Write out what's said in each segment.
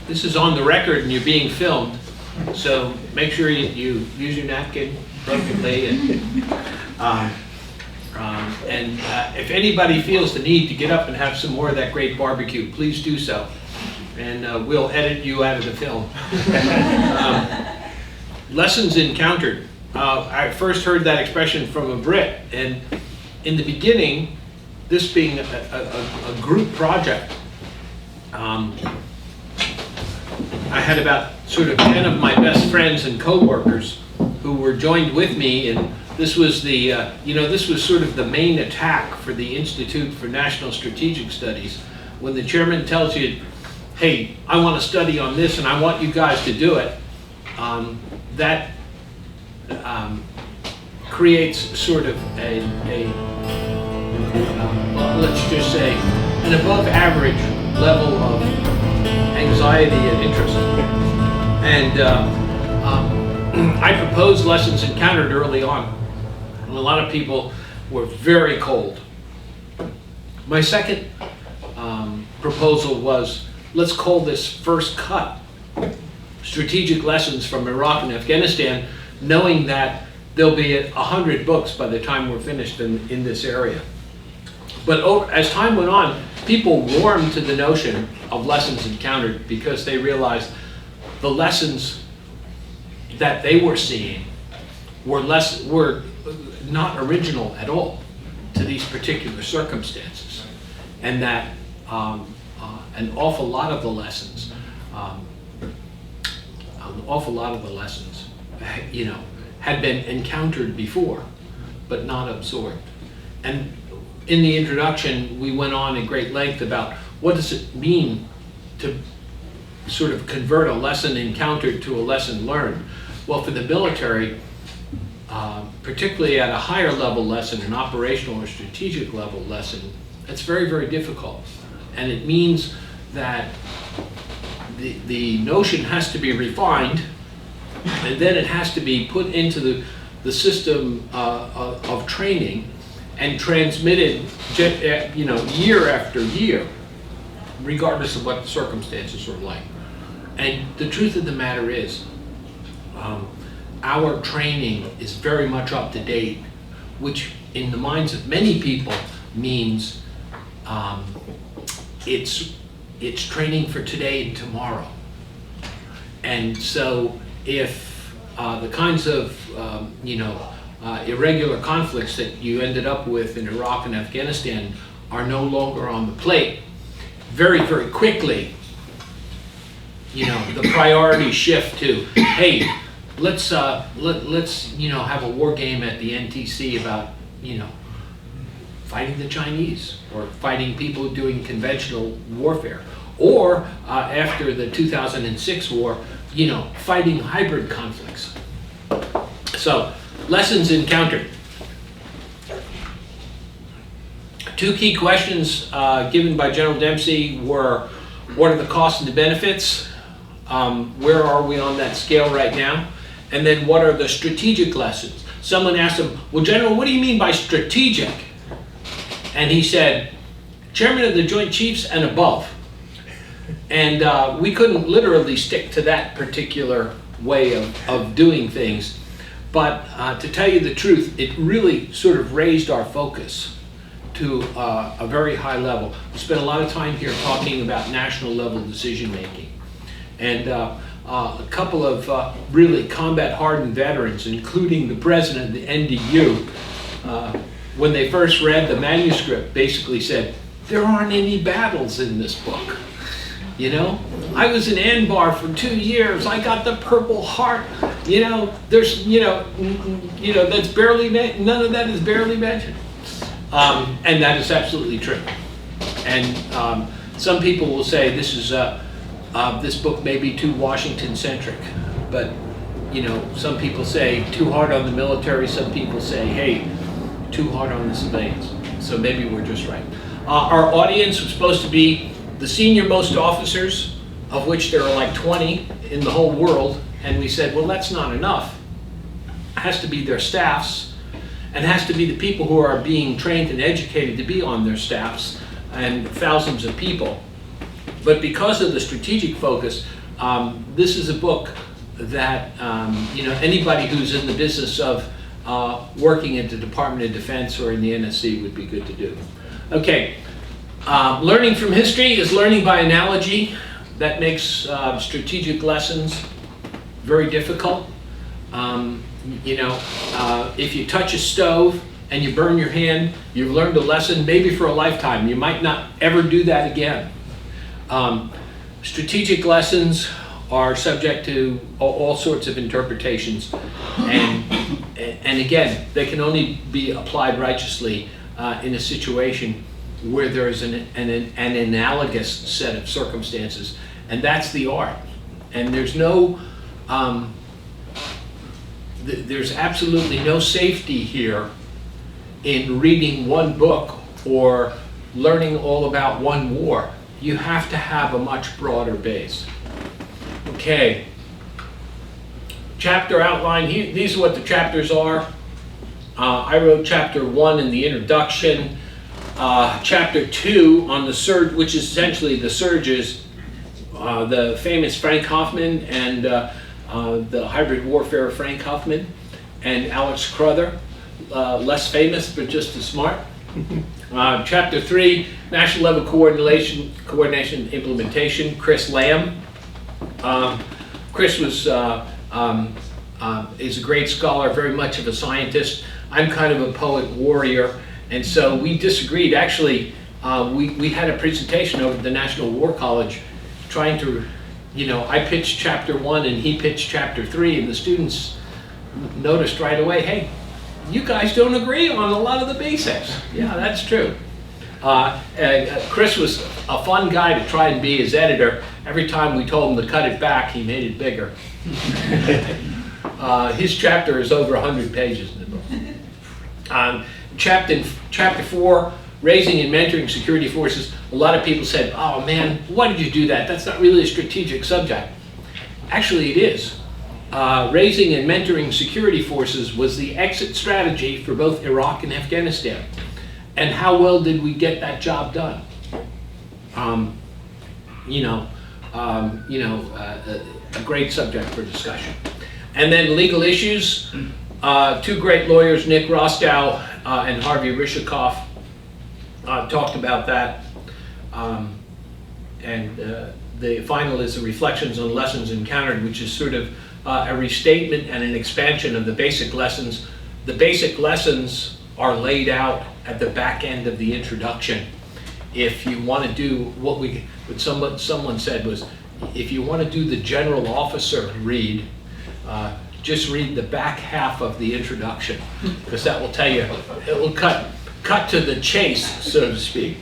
This is on the record and you're being filmed, so make sure you use your napkin appropriately. And if anybody feels the need to get up and have some more of that great barbecue, please do so. And we'll edit you out of the film. Lessons encountered. I first heard that expression from a Brit, and in the beginning, this being a group project, I had about sort of 10 of my best friends and co-workers who were joined with me, and this was the, this was sort of the main attack for the Institute for National Strategic Studies. When the chairman tells you, hey, I want to study on this and I want you guys to do it, that creates sort of let's just say, an above average level of anxiety and interest. And I proposed lessons encountered early on, and a lot of people were very cold. My second proposal was, let's call this first cut, strategic lessons from Iraq and Afghanistan, knowing that there'll be 100 books by the time we're finished in this area. But as time went on, people warmed to the notion of lessons encountered because they realized the lessons that they were seeing were not original at all to these particular circumstances, and that an awful lot of the lessons, had been encountered before, but not absorbed. And in the introduction, we went on at great length about what does it mean to sort of convert a lesson encountered to a lesson learned. Well, for the military, particularly at a higher level lesson, an operational or strategic level lesson, it's very, very difficult. And it means that the notion has to be refined, and then it has to be put into the system of training and transmitted, year after year, regardless of what the circumstances are like. And the truth of the matter is, our training is very much up to date, which in the minds of many people means it's training for today and tomorrow. And so if the kinds of irregular conflicts that you ended up with in Iraq and Afghanistan are no longer on the plate, very, very quickly, the priorities shift to, hey, let's have a war game at the NTC about, fighting the Chinese or fighting people doing conventional warfare, or after the 2006 war, fighting hybrid conflicts. So, lessons encountered. Two key questions given by General Dempsey were, what are the costs and the benefits? Where are we on that scale right now? And then what are the strategic lessons? Someone asked him, well, General, what do you mean by strategic? And he said, Chairman of the Joint Chiefs and above. And we couldn't literally stick to that particular way of doing things. But to tell you the truth, it really sort of raised our focus to a very high level. We spent a lot of time here talking about national level decision making. And a couple of really combat hardened veterans, including the president of the NDU, when they first read the manuscript, basically said, there aren't any battles in this book. I was in Anbar for 2 years. I got the Purple Heart. There's, that's barely, none of that is barely mentioned. And that is absolutely true. And some people will say this is this book may be too Washington-centric, but some people say too hard on the military. Some people say, hey, too hard on the civilians. So maybe we're just right. Our audience was supposed to be the senior most officers, of which there are like 20 in the whole world, and we said, well, that's not enough. It has to be their staffs, and it has to be the people who are being trained and educated to be on their staffs, and thousands of people. But because of the strategic focus, This is a book that anybody who's in the business of working at the Department of Defense or in the NSC would be good to do. Okay, learning from history is learning by analogy. That makes strategic lessons very difficult. If you touch a stove and you burn your hand, you've learned a lesson maybe for a lifetime. You might not ever do that again. Strategic lessons are subject to all sorts of interpretations, and again, they can only be applied righteously in a situation where there is an analogous set of circumstances, and that's the art. And there's absolutely no safety here in reading one book or learning all about one war. You have to have a much broader base. Okay, chapter outline. These are what the chapters are. I wrote chapter 1 in the introduction. Chapter 2 on the surge, which is essentially the surges, the famous Frank Hoffman and the hybrid warfare of Frank Hoffman and Alex Crother, less famous but just as smart. Chapter 3, national level coordination implementation, Chris Lamb. Chris is a great scholar, very much of a scientist. I'm kind of a poet warrior, and so we disagreed. Actually, we had a presentation over at the National War College trying to, I pitched chapter 1 and he pitched chapter 3, and the students noticed right away, hey, you guys don't agree on a lot of the basics. Yeah, that's true. Chris was a fun guy to try and be his editor. Every time we told him to cut it back, he made it bigger. His chapter is over 100 pages in the book. Chapter 4, raising and mentoring security forces. A lot of people said, oh man, why did you do that? That's not really a strategic subject. Actually, it is. Raising and mentoring security forces was the exit strategy for both Iraq and Afghanistan. And how well did we get that job done? A great subject for discussion. And then legal issues. Two great lawyers, Nick Rostow and Harvey Rishikoff, talked about that. The final is the reflections on lessons encountered, which is sort of a restatement and an expansion of the basic lessons. The basic lessons are laid out at the back end of the introduction. If you want to do what someone said was, if you want to do the general officer read, just read the back half of the introduction, because that will tell you, it will cut to the chase, so to speak.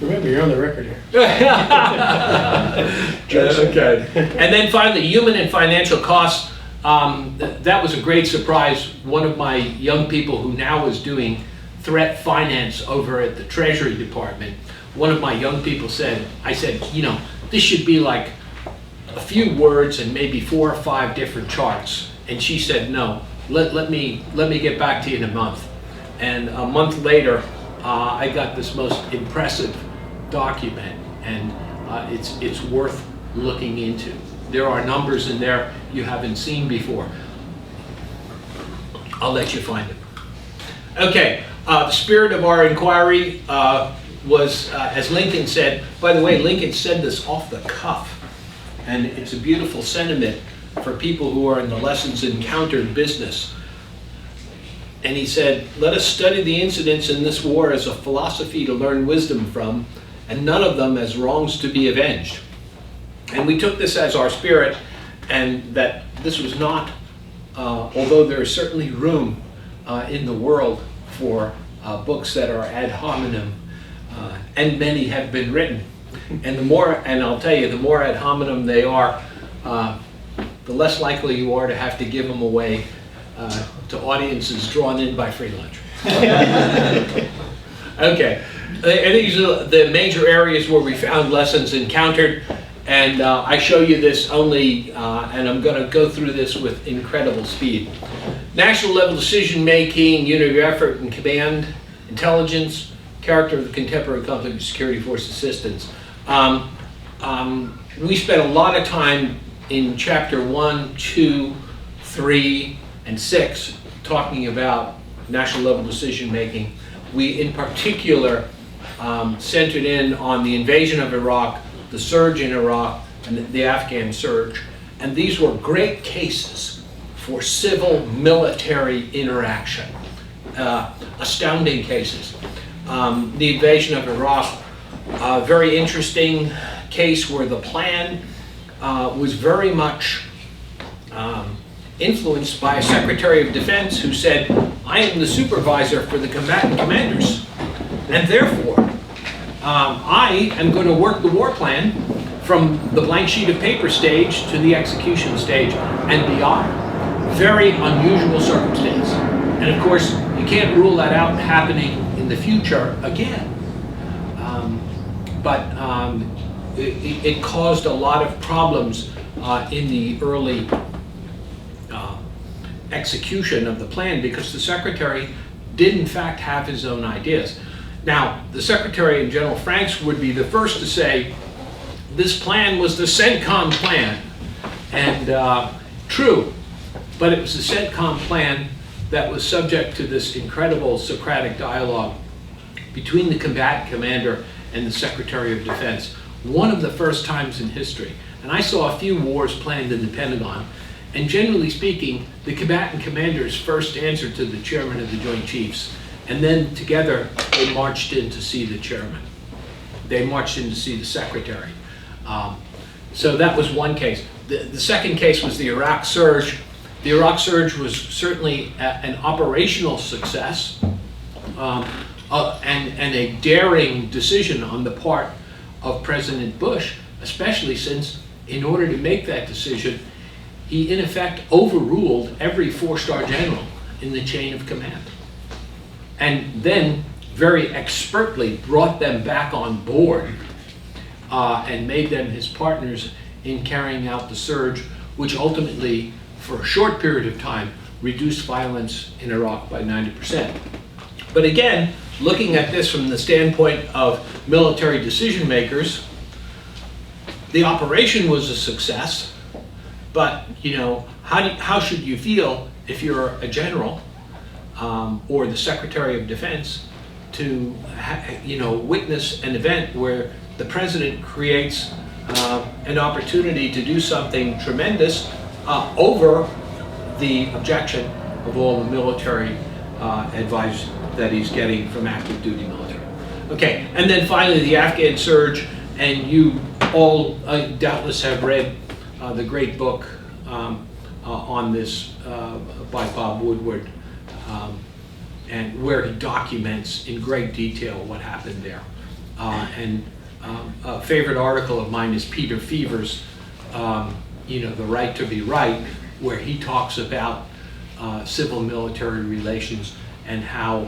Remember, you're on the record here. Okay. And then finally, human and financial costs. That was a great surprise. One of my young people who now is doing threat finance over at the Treasury Department, one of my young people said, I said, this should be like a few words and maybe 4 or 5 different charts. And she said, no, let me get back to you in a month. And a month later, I got this most impressive document, and it's worth looking into. There are numbers in there you haven't seen before. I'll let you find them. Okay, the spirit of our inquiry was, as Lincoln said, by the way, Lincoln said this off the cuff, and it's a beautiful sentiment for people who are in the lessons encountered business. And he said, let us study the incidents in this war as a philosophy to learn wisdom from, and none of them as wrongs to be avenged. And we took this as our spirit, and that this was not, although there is certainly room in the world for books that are ad hominem, and many have been written. And I'll tell you, the more ad hominem they are, the less likely you are to have to give them away to audiences drawn in by free lunch. Okay, and these are the major areas where we found lessons encountered, and I show you this only, and I'm going to go through this with incredible speed. National level decision making, unit of effort and command, intelligence, character of the contemporary conflict and security force assistance. we spent a lot of time in chapter 1, 2, 3, and 6 talking about national level decision making. We in particular centered in on the invasion of Iraq, the surge in Iraq, and the Afghan surge. And these were great cases for civil-military interaction. Astounding cases. The invasion of Iraq, a very interesting case where the plan was very much influenced by a Secretary of Defense who said, I am the supervisor for the combatant commanders, and therefore I am going to work the war plan from the blank sheet of paper stage to the execution stage and beyond. Very unusual circumstance. And of course, you can't rule that out happening in the future again. But it caused a lot of problems in the early execution of the plan because the Secretary did in fact have his own ideas. Now, the Secretary and General Franks would be the first to say, this plan was the CENTCOM plan. And true, but it was the CENTCOM plan that was subject to this incredible Socratic dialogue between the combatant commander and the Secretary of Defense. One of the first times in history. And I saw a few wars planned in the Pentagon. And generally speaking, the combatant commanders first answered to the chairman of the Joint Chiefs. And then together, they marched in to see the chairman. They marched in to see the secretary. So that was one case. The second case was the Iraq surge. The Iraq surge was certainly an operational success and a daring decision on the part of President Bush, especially since in order to make that decision, he in effect overruled every four-star general in the chain of command. And then very expertly brought them back on board and made them his partners in carrying out the surge, which ultimately, for a short period of time, reduced violence in Iraq by 90%. But again, looking at this from the standpoint of military decision makers, the operation was a success, but how should you feel if you're a general or the Secretary of Defense to witness an event where the president creates an opportunity to do something tremendous over the objection of all the military advice that he's getting from active duty military. Okay, and then finally the Afghan surge, and you all doubtless have read the great book on this by Bob Woodward, and where he documents in great detail what happened there. And a favorite article of mine is Peter Fever's, The Right to Be Right, where he talks about civil-military relations and how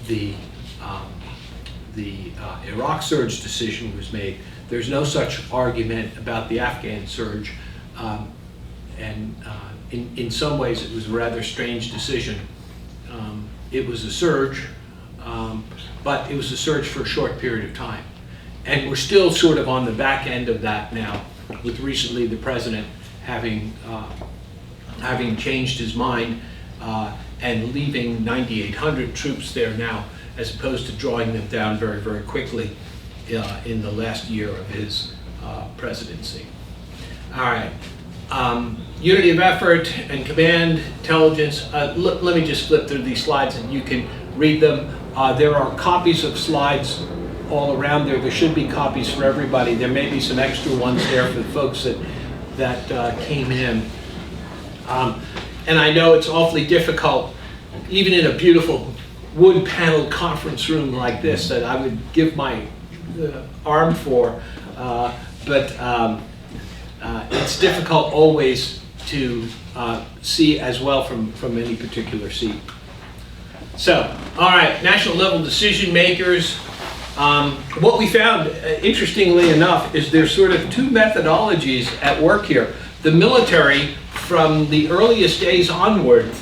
the Iraq surge decision was made. There's no such argument about the Afghan surge, and in some ways it was a rather strange decision. It was a surge, but it was a surge for a short period of time. And we're still sort of on the back end of that now, with recently the president having changed his mind and leaving 9,800 troops there now, as opposed to drawing them down very, very quickly in the last year of his presidency. All right. Unity of effort and command, intelligence. Let me just flip through these slides and you can read them. There are copies of slides all around there. There should be copies for everybody. There may be some extra ones there for the folks that came in. And I know it's awfully difficult, even in a beautiful wood paneled conference room like this, that I would give my arm for, but it's difficult always to see as well from any particular seat. So, all right, national level decision makers. What we found, interestingly enough, is there's sort of two methodologies at work here. The military, from the earliest days onward,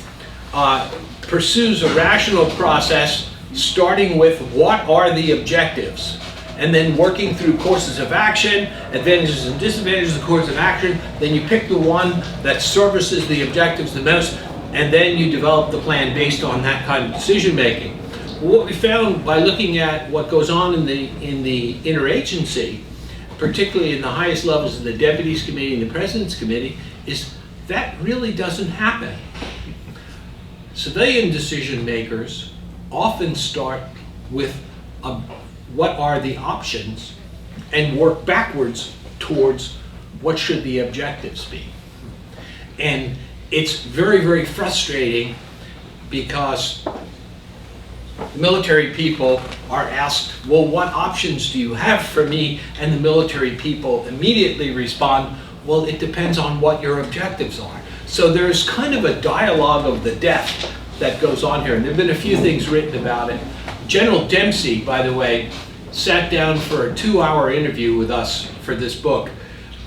pursues a rational process starting with what are the objectives. and then working through courses of action, advantages and disadvantages of the course of action. Then you pick the one that services the objectives the most, and then you develop the plan based on that kind of decision making. What we found by looking at what goes on in the interagency, particularly in the highest levels of the Deputies Committee and the President's Committee, is that really doesn't happen. Civilian decision makers often start with what are the options and work backwards towards what should the objectives be. And it's very, very frustrating because military people are asked, well, what options do you have for me? And the military people immediately respond, well, it depends on what your objectives are. So there's kind of a dialogue of the death that goes on here. And there have been a few things written about it. General Dempsey, by the way, sat down for a 2-hour interview with us for this book.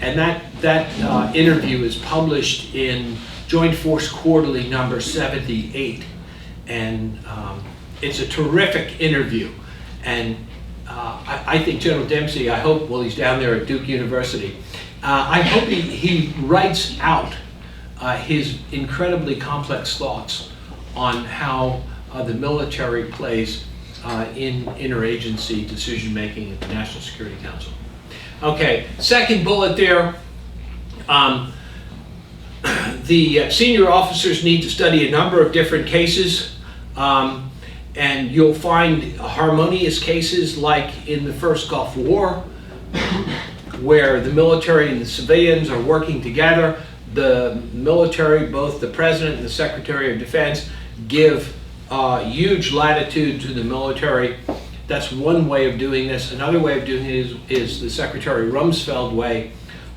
And that interview is published in Joint Force Quarterly number 78. And it's a terrific interview. And I think General Dempsey, I hope, well, he's down there at Duke University, I hope he writes out his incredibly complex thoughts on how the military plays in interagency decision-making at the National Security Council. Okay, second bullet there. The senior officers need to study a number of different cases, and you'll find harmonious cases like in the first Gulf War, where the military and the civilians are working together. The military, both the President and the Secretary of Defense, give huge latitude to the military. That's one way of doing this. Another way of doing it is the Secretary Rumsfeld way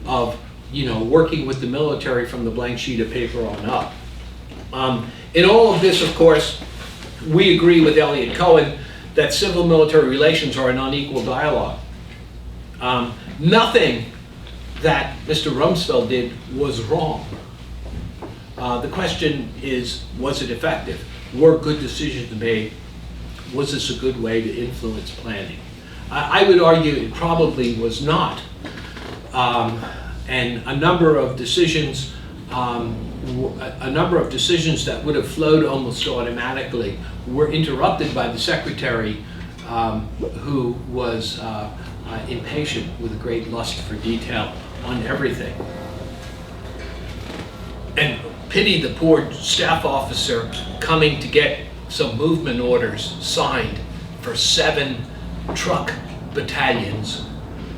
of, working with the military from the blank sheet of paper on up. In all of this, of course, we agree with Elliot Cohen that civil-military relations are an unequal dialogue. Nothing that Mr. Rumsfeld did was wrong. The question is, was it effective? Were good decisions made? Was this a good way to influence planning? I would argue it probably was not. And a number of decisions that would have flowed almost automatically were interrupted by the secretary, who was impatient with a great lust for detail on everything. And pity the poor staff officer coming to get some movement orders signed for 7 truck battalions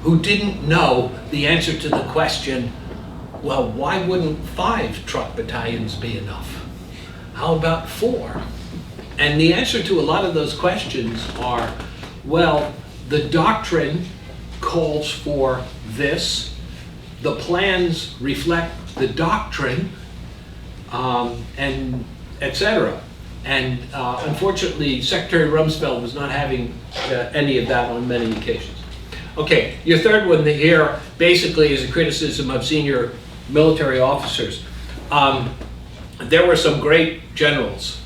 who didn't know the answer to the question, well, why wouldn't 5 truck battalions be enough? How about 4? And the answer to a lot of those questions are, well, the doctrine calls for this, the plans reflect the doctrine, and etc. And unfortunately, Secretary Rumsfeld was not having any of that on many occasions. Okay, your third one here basically is a criticism of senior military officers. There were some great generals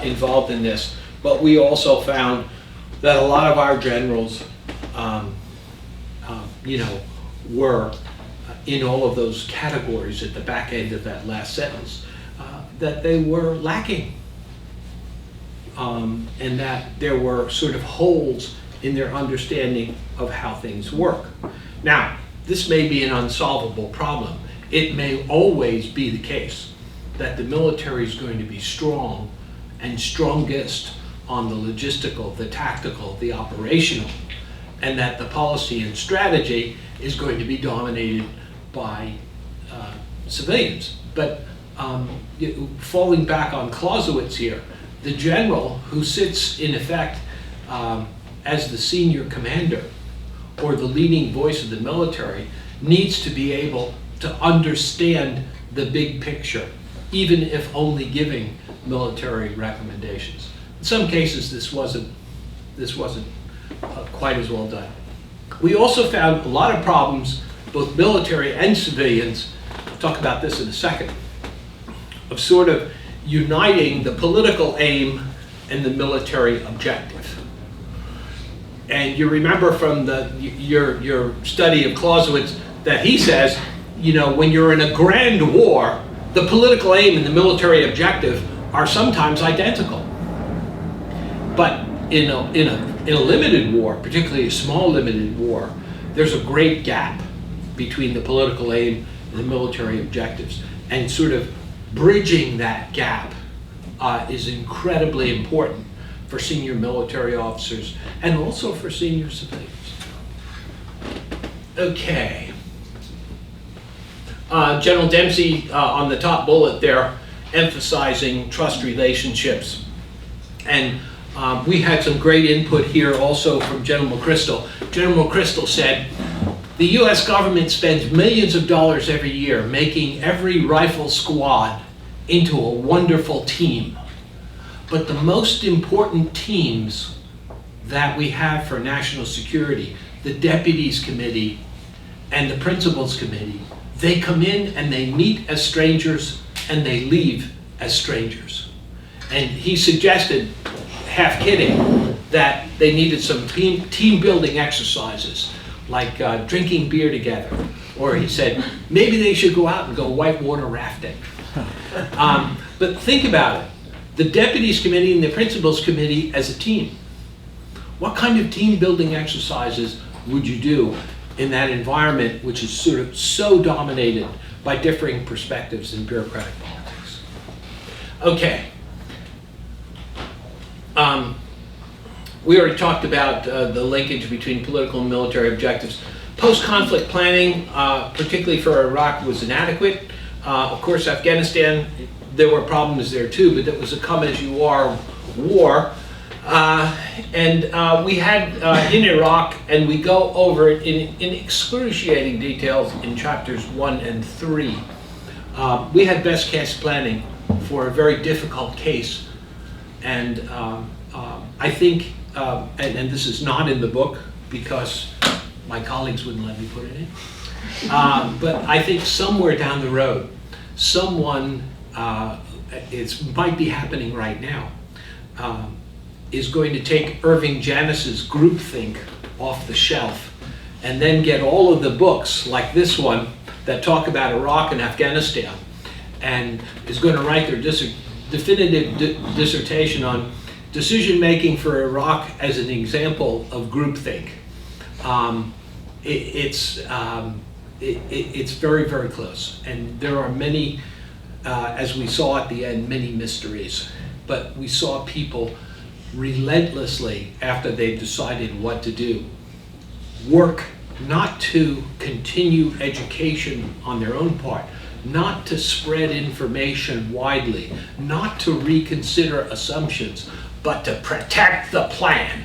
involved in this, but we also found that a lot of our generals, were in all of those categories at the back end of that last sentence, that they were lacking, and that there were sort of holes in their understanding of how things work. Now, this may be an unsolvable problem. It may always be the case that the military is going to be strong and strongest on the logistical, the tactical, the operational, and that the policy and strategy is going to be dominated by civilians. But falling back on Clausewitz here, the general who sits in effect as the senior commander or the leading voice of the military needs to be able to understand the big picture, even if only giving military recommendations. In some cases, this wasn't quite as well done. We also found a lot of problems, both military and civilians, I'll talk about this in a second, of sort of uniting the political aim and the military objective. And you remember from your study of Clausewitz that he says, you know, when you're in a grand war, the political aim and the military objective are sometimes identical. But in a limited war, particularly a small limited war, there's a great gap between the political aim and the military objectives. And sort of bridging that gap is incredibly important for senior military officers and also for senior civilians. Okay. General Dempsey on the top bullet there, emphasizing trust relationships. And we had some great input here also from General McChrystal. General McChrystal said, the US government spends millions of dollars every year making every rifle squad into a wonderful team. But the most important teams that we have for national security, the Deputies Committee and the Principals Committee, they come in and they meet as strangers and they leave as strangers. And he suggested, half kidding, that they needed some team building exercises, like drinking beer together. Or he said, maybe they should go out and go whitewater rafting. But think about it. The Deputies Committee and the Principals Committee as a team. What kind of team building exercises would you do in that environment which is sort of so dominated by differing perspectives in bureaucratic politics? Okay. We already talked about the linkage between political and military objectives. Post-conflict planning, particularly for Iraq, was inadequate. Of course, Afghanistan, there were problems there too, but it was a come-as-you-are war. And we had in Iraq, and we go over it in excruciating details in chapters 1 and 3. We had best case planning for a very difficult case. And I think, and this is not in the book because my colleagues wouldn't let me put it in, but I think somewhere down the road, someone, it might be happening right now, is going to take Irving Janis's Groupthink off the shelf and then get all of the books like this one that talk about Iraq and Afghanistan and is going to write their definitive dissertation on decision-making for Iraq as an example of groupthink. It's very, very close. And there are many, as we saw at the end, many mysteries. But we saw people relentlessly, after they've decided what to do, work not to continue education on their own part, not to spread information widely, not to reconsider assumptions, but to protect the plan.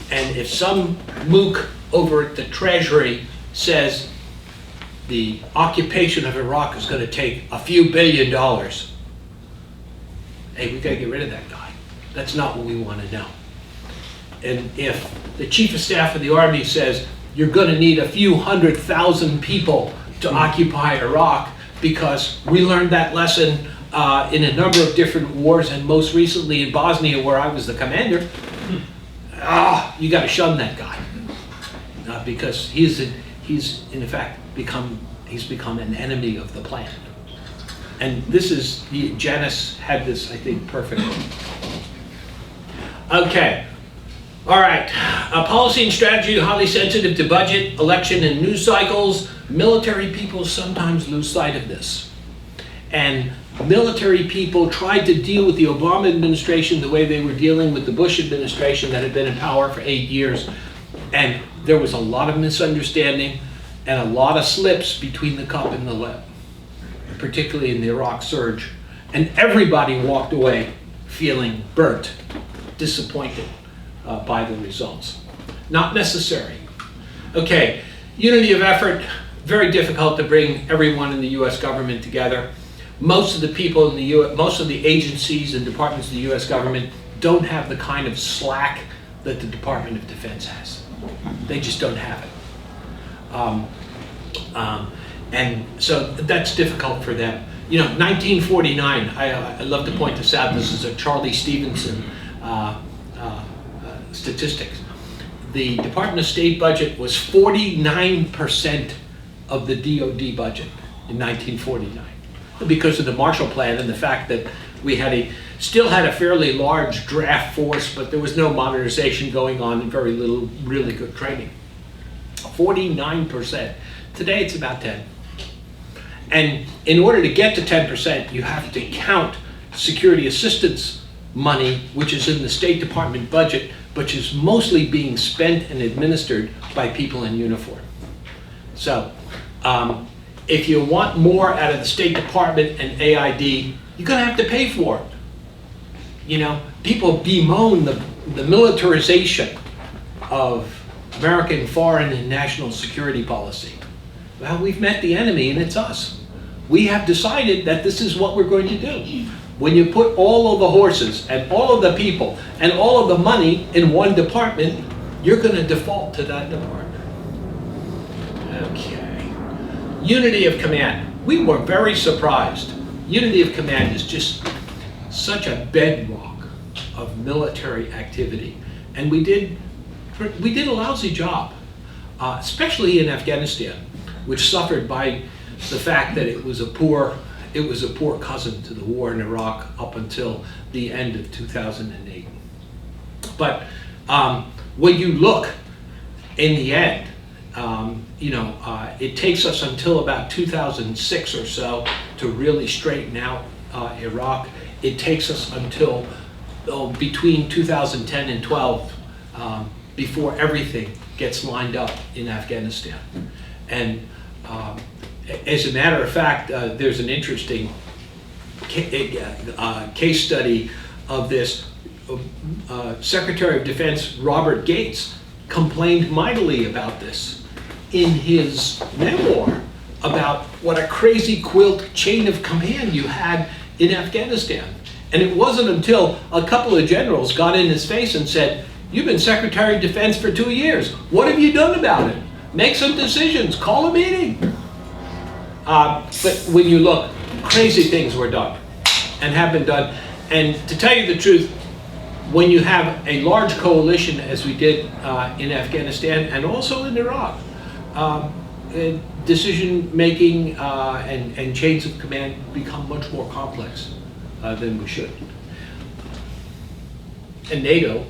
And if some mook over at the Treasury says the occupation of Iraq is going to take a few $1 billion, hey, we got to get rid of that guy. That's not what we want to know. And if the Chief of Staff of the Army says you're going to need a few 100,000 people to occupy Iraq because we learned that lesson in a number of different wars, and most recently in Bosnia where I was the commander, you got to shun that guy because he's in fact become an enemy of the plan. And this is, Janis had this, I think, perfectly. Okay. All right. Policy and strategy are highly sensitive to budget, election, and news cycles. Military people sometimes lose sight of this. And military people tried to deal with the Obama administration the way they were dealing with the Bush administration that had been in power for 8 years. And there was a lot of misunderstanding and a lot of slips between the cup and the lip, particularly in the Iraq surge. And everybody walked away feeling burnt, disappointed by the results. Not necessary. Okay, unity of effort, very difficult to bring everyone in the US government together. Most of the people in the most of the agencies and departments of the US government don't have the kind of slack that the Department of Defense has. They just don't have it. And so that's difficult for them. You know, 1949, I love to point this out, this is a Charlie Stevenson statistic. the Department of State budget was 49% of the DoD budget in 1949 because of the Marshall Plan and the fact that we still had a fairly large draft force, but there was no modernization going on and very little really good training. 49%. Today it's about 10. And in order to get to 10%, you have to count security assistance money, which is in the State Department budget, which is mostly being spent and administered by people in uniform. So if you want more out of the State Department and AID, you're gonna have to pay for it. You know, people bemoan the militarization of American foreign and national security policy. Well, we've met the enemy and it's us. We have decided that this is what we're going to do. When you put all of the horses and all of the people and all of the money in one department, you're going to default to that department. Okay. Unity of command. We were very surprised. Unity of command is just such a bedrock of military activity. And we did a lousy job, especially in Afghanistan, which suffered by the fact that it was a poor cousin to the war in Iraq up until the end of 2008. But when you look in the end, it takes us until about 2006 or so to really straighten out Iraq. It takes us until between 2010 and 12 before everything gets lined up in Afghanistan. And as a matter of fact, there's an interesting case study of this. Secretary of Defense Robert Gates complained mightily about this in his memoir about what a crazy quilt chain of command you had in Afghanistan. And it wasn't until a couple of generals got in his face and said, "You've been Secretary of Defense for 2 years. What have you done about it? Make some decisions, call a meeting." But when you look, crazy things were done and have been done. And to tell you the truth, when you have a large coalition, as we did in Afghanistan and also in Iraq, decision making and chains of command become much more complex than we should. And NATO,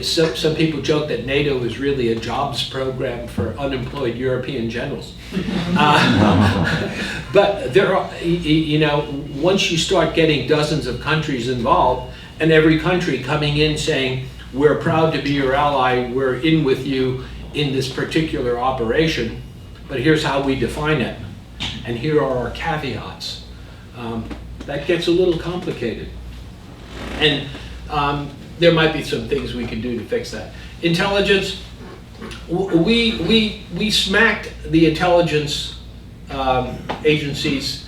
some people joke that NATO is really a jobs program for unemployed European generals. But there are, once you start getting dozens of countries involved, and every country coming in saying, "We're proud to be your ally, we're in with you in this particular operation, but here's how we define it, and here are our caveats," that gets a little complicated. And there might be some things we can do to fix that. Intelligence, we smacked the intelligence agencies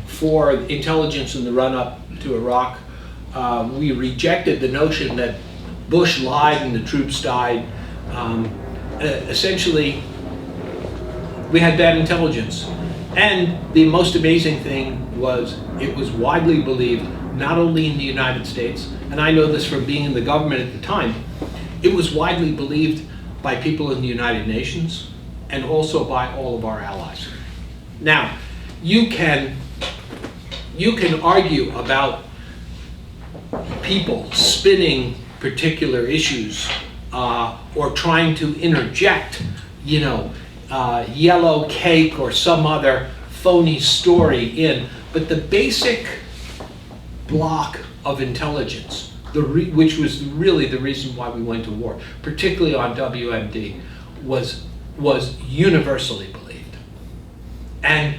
for intelligence in the run-up to Iraq. We rejected the notion that Bush lied and the troops died. Essentially, we had bad intelligence. And the most amazing thing was it was widely believed, not only in the United States, and I know this from being in the government at the time, it was widely believed by people in the United Nations and also by all of our allies. Now, you can argue about people spinning particular issues or trying to interject, yellow cake or some other phony story in, but the basic block of intelligence, which was really the reason why we went to war, particularly on WMD, was universally believed. And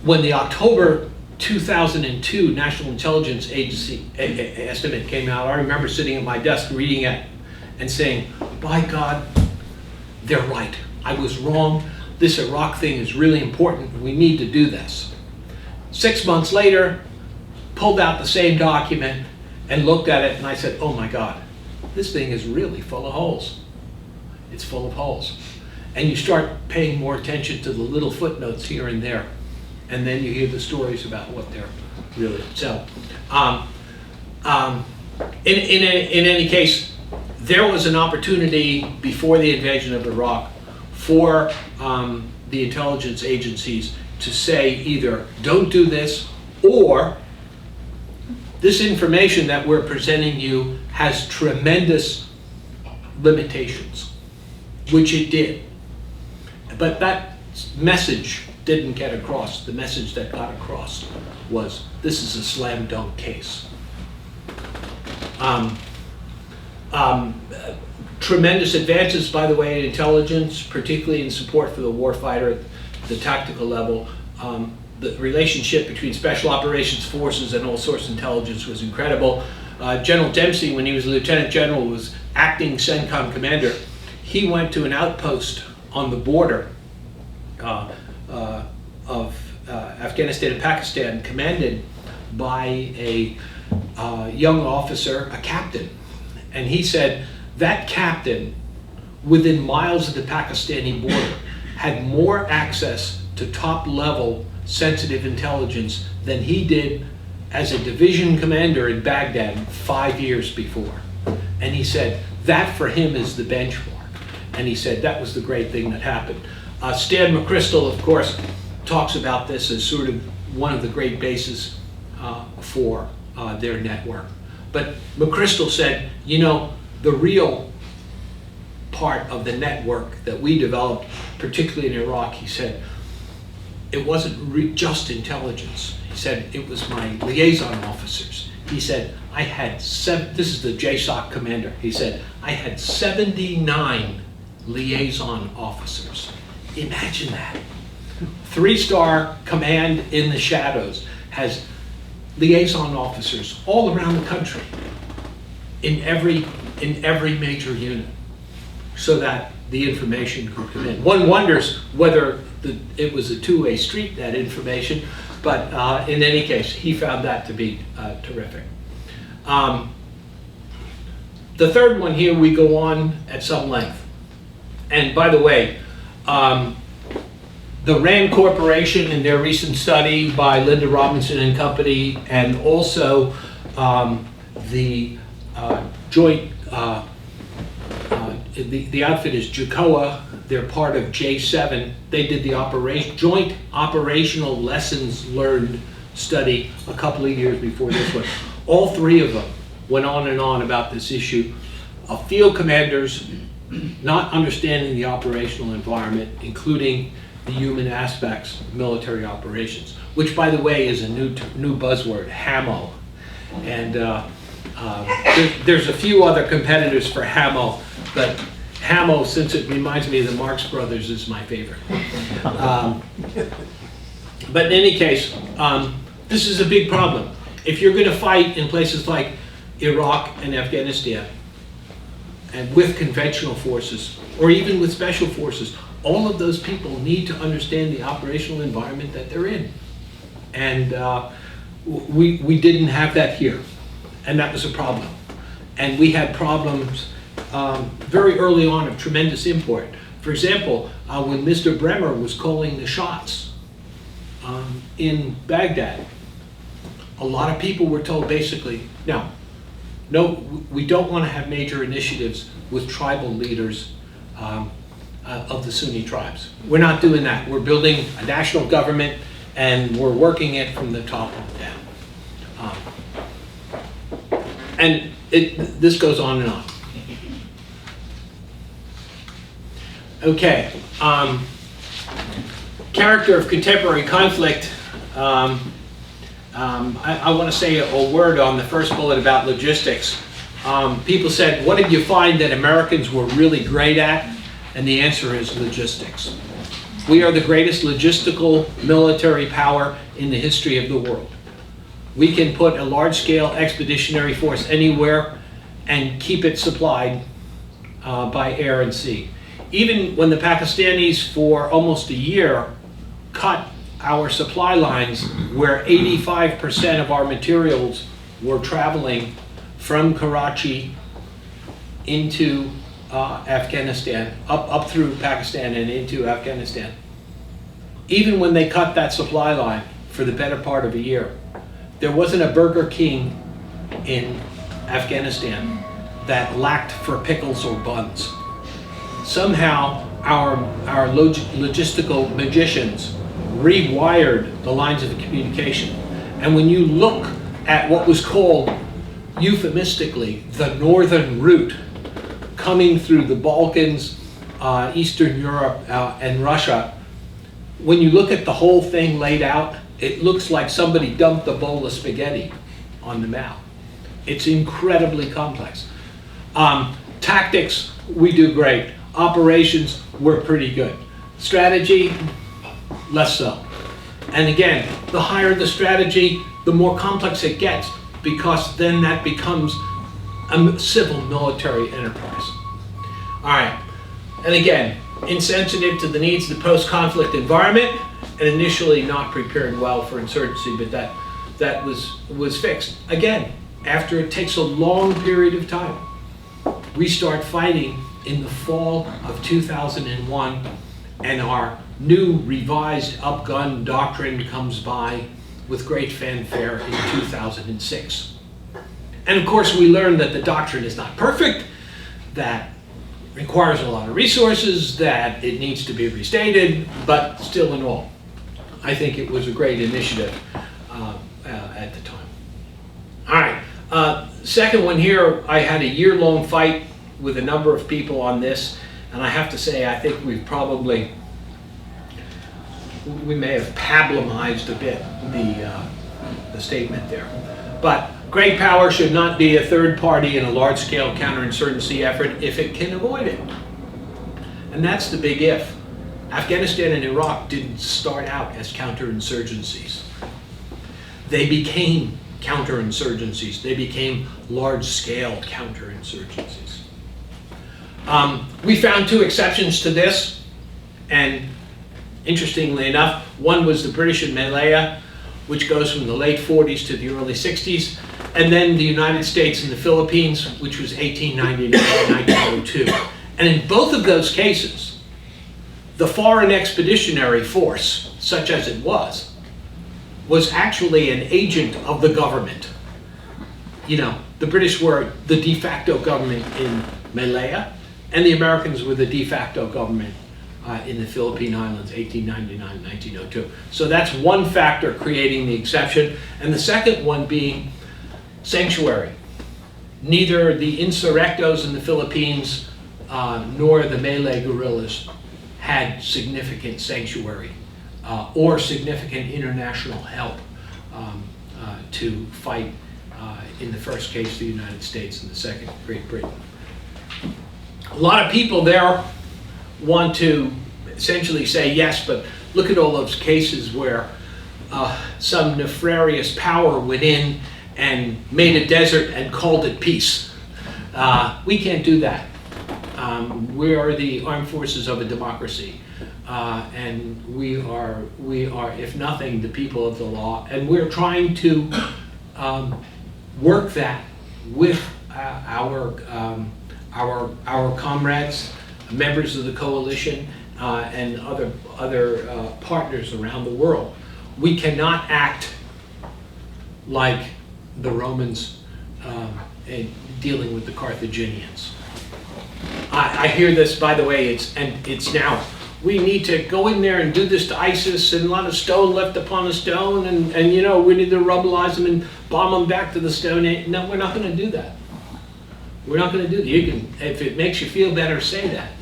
when the October 2002 National Intelligence Agency estimate came out, I remember sitting at my desk reading it and saying, "By God, they're right. I was wrong. This Iraq thing is really important. We need to do this." 6 months later, pulled out the same document and looked at it, and I said, "Oh my God, this thing is really full of holes. It's full of holes." And you start paying more attention to the little footnotes here and there, and then you hear the stories about what they're really. So, in any case, there was an opportunity before the invasion of Iraq for the intelligence agencies to say either don't do this, or this information that we're presenting you has tremendous limitations, which it did. But that message didn't get across. The message that got across was, this is a slam dunk case. Tremendous advances, by the way, in intelligence, particularly in support for the warfighter at the tactical level. The relationship between special operations forces and all source intelligence was incredible. General Dempsey, when he was lieutenant general, was acting CENTCOM commander. He went to an outpost on the border of Afghanistan and Pakistan, commanded by a young officer, a captain. And he said that captain, within miles of the Pakistani border, had more access to top-level sensitive intelligence than he did as a division commander in Baghdad 5 years before. And he said that for him is the benchmark. And he said that was the great thing that happened. Stan McChrystal, of course, talks about this as sort of one of the great bases for their network. But McChrystal said, you know, the real part of the network that we developed, particularly in Iraq, he said, it wasn't just intelligence. He said, it was my liaison officers. He said, I had this is the JSOC commander. He said, I had 79 liaison officers. Imagine that. 3-star command in the shadows has liaison officers all around the country in every major unit, so that the information could come in. One wonders whether it was a two-way street, that information, but in any case, he found that to be terrific. The third one here, we go on at some length. And by the way, the RAND Corporation, in their recent study by Linda Robinson and company, and also the joint, the outfit is JACOA, they're part of J7. They did the joint operational lessons learned study a couple of years before this one. All three of them went on and on about this issue of field commanders not understanding the operational environment, including the human aspects of military operations, which, by the way, is a new buzzword, HAMO. And there's a few other competitors for HAMO, but HAMO, since it reminds me of the Marx Brothers, is my favorite. But in any case, this is a big problem. If you're going to fight in places like Iraq and Afghanistan, and with conventional forces, or even with special forces, all of those people need to understand the operational environment that they're in. And we didn't have that here, and that was a problem. And we had problems very early on of tremendous import. For example, when Mr. Bremer was calling the shots in Baghdad, a lot of people were told basically, no, we don't want to have major initiatives with tribal leaders of the Sunni tribes. We're not doing that. We're building a national government, and we're working it from the top down. And this goes on and on. Okay, character of contemporary conflict. I want to say a word on the first bullet about logistics. People said, what did you find that Americans were really great at? And the answer is logistics. We are the greatest logistical military power in the history of the world. We can put a large-scale expeditionary force anywhere and keep it supplied by air and sea. Even when the Pakistanis, for almost a year, cut our supply lines, where 85% of our materials were traveling from Karachi into Afghanistan, up through Pakistan and into Afghanistan. Even when they cut that supply line for the better part of a year, there wasn't a Burger King in Afghanistan that lacked for pickles or buns. Somehow our logistical magicians rewired the lines of communication. And when you look at what was called euphemistically the Northern Route, coming through the Balkans, Eastern Europe, and Russia, when you look at the whole thing laid out, it looks like somebody dumped a bowl of spaghetti on the map. It's incredibly complex. Tactics, we do great. Operations, we're pretty good. Strategy, less so. And again, the higher the strategy, the more complex it gets, because then that becomes a civil military enterprise. All right, and again, insensitive to the needs of the post-conflict environment, and initially not prepared well for insurgency, but that was fixed. Again, after it takes a long period of time, we start fighting in the fall of 2001, and our new revised up-gun doctrine comes by with great fanfare in 2006. And of course we learned that the doctrine is not perfect, that requires a lot of resources, that it needs to be restated, but still in all, I think it was a great initiative at the time. All right, second one here, I had a year-long fight with a number of people on this, and I have to say, I think we may have pablumized a bit the statement there. But great power should not be a third party in a large-scale counterinsurgency effort if it can avoid it. And that's the big if. Afghanistan and Iraq didn't start out as counterinsurgencies. They became counterinsurgencies. They became large-scale counterinsurgencies. We found two exceptions to this, and interestingly enough, one was the British in Malaya, which goes from the late 40s to the early 60s, and then the United States in the Philippines, which was 1890 to 1902. And in both of those cases, the foreign expeditionary force, such as it was actually an agent of the government. You know, the British were the de facto government in Malaya, and the Americans were the de facto government in the Philippine Islands, 1899, 1902. So that's one factor creating the exception. And the second one being sanctuary. Neither the insurrectos in the Philippines nor the Malay guerrillas had significant sanctuary or significant international help to fight, in the first case, the United States, and the second, Great Britain. A lot of people there want to essentially say yes, but look at all those cases where some nefarious power went in and made a desert and called it peace. We can't do that. We are the armed forces of a democracy, and we are, if nothing, the people of the law, and we're trying to work that with our comrades, members of the coalition, and other partners around the world. We cannot act like the Romans dealing with the Carthaginians. I hear this, by the way, it's now, we need to go in there and do this to ISIS, and a lot of stone left upon a stone, and you know, we need to rubblize them and bomb them back to the Stone Age. No, we're not going to do that. We're not going to do that. You can, if it makes you feel better, say that.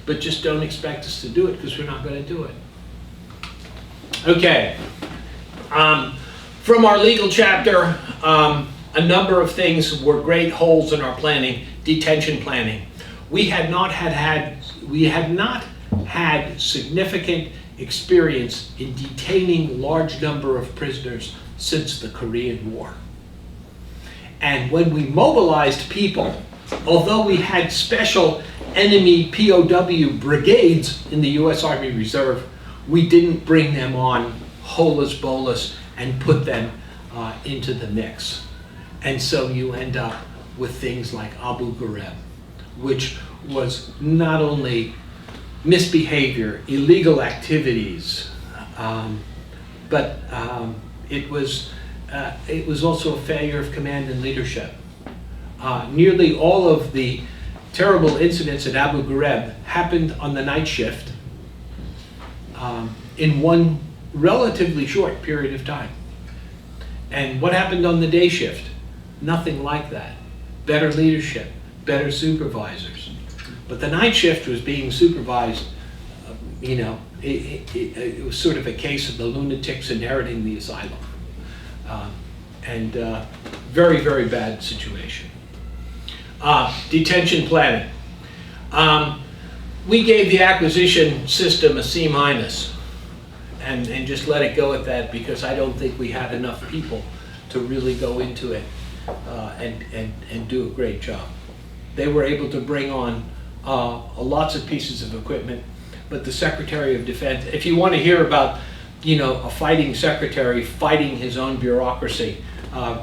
But just don't expect us to do it, because we're not going to do it. Okay. From our legal chapter, a number of things were great holes in our planning. Detention planning. We had not had significant experience in detaining large number of prisoners since the Korean War. And when we mobilized people, although we had special enemy POW brigades in the U.S. Army Reserve, we didn't bring them on holus bolus and put them into the mix. And so you end up with things like Abu Ghraib, which was not only misbehavior, illegal activities, but it was also a failure of command and leadership. Nearly all of the terrible incidents at Abu Ghraib happened on the night shift in one relatively short period of time. And what happened on the day shift? Nothing like that. Better leadership, better supervisors. But the night shift was being supervised, it was sort of a case of the lunatics inheriting the asylum. Very, very bad situation. Detention planning. We gave the acquisition system a C- and just let it go at that, because I don't think we had enough people to really go into it and do a great job. They were able to bring on lots of pieces of equipment, but the Secretary of Defense, if you want to hear about a fighting secretary fighting his own bureaucracy,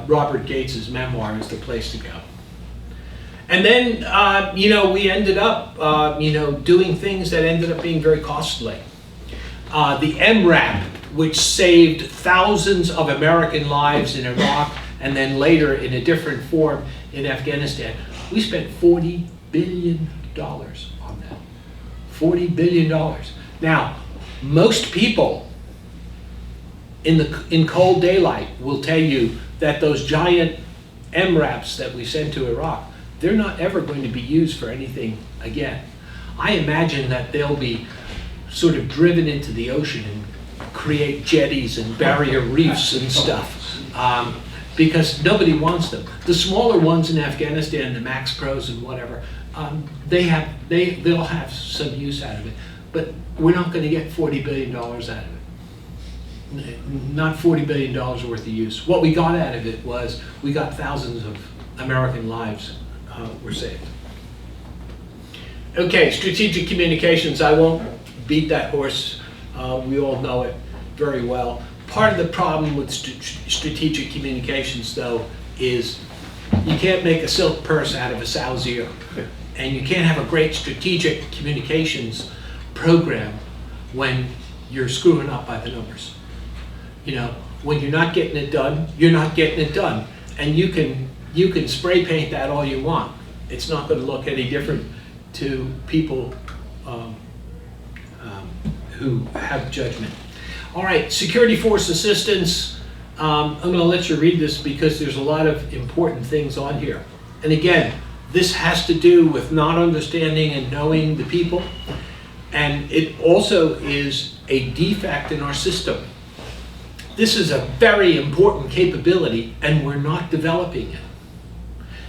Robert Gates's memoir is the place to go. And then, we ended up, doing things that ended up being very costly. The MRAP, which saved thousands of American lives in Iraq, and then later in a different form in Afghanistan, we spent $40 billion on that. $40 billion. Now, most people in cold daylight will tell you that those giant MRAPs that we sent to Iraq, they're not ever going to be used for anything again. I imagine that they'll be sort of driven into the ocean and create jetties and barrier reefs and stuff, because nobody wants them. The smaller ones in Afghanistan, the Max Pros and whatever, they'll have some use out of it, but we're not going to get $40 billion out of it. Not $40 billion worth of use. What we got out of it was we got thousands of American lives were saved. Okay, strategic communications. I won't beat that horse. We all know it very well. Part of the problem with strategic communications, though, is you can't make a silk purse out of a sow's ear. And you can't have a great strategic communications program when you're screwing up by the numbers. When you're not getting it done, you're not getting it done. And you can spray paint that all you want. It's not going to look any different to people who have judgment. All right, security force assistance. I'm going to let you read this because there's a lot of important things on here. And again, this has to do with not understanding and knowing the people. And it also is a defect in our system. This is a very important capability, and we're not developing it.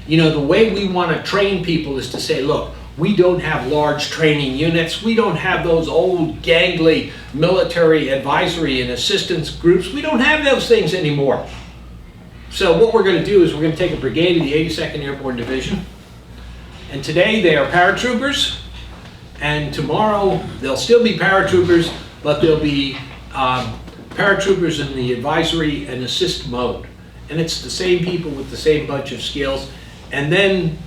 The way we want to train people is to say, look, we don't have large training units. We don't have those old gangly military advisory and assistance groups. We don't have those things anymore. So what we're going to do is we're going to take a brigade of the 82nd Airborne Division. And today they are paratroopers. And tomorrow they'll still be paratroopers, but they'll be paratroopers in the advisory and assist mode. And it's the same people with the same bunch of skills. And then,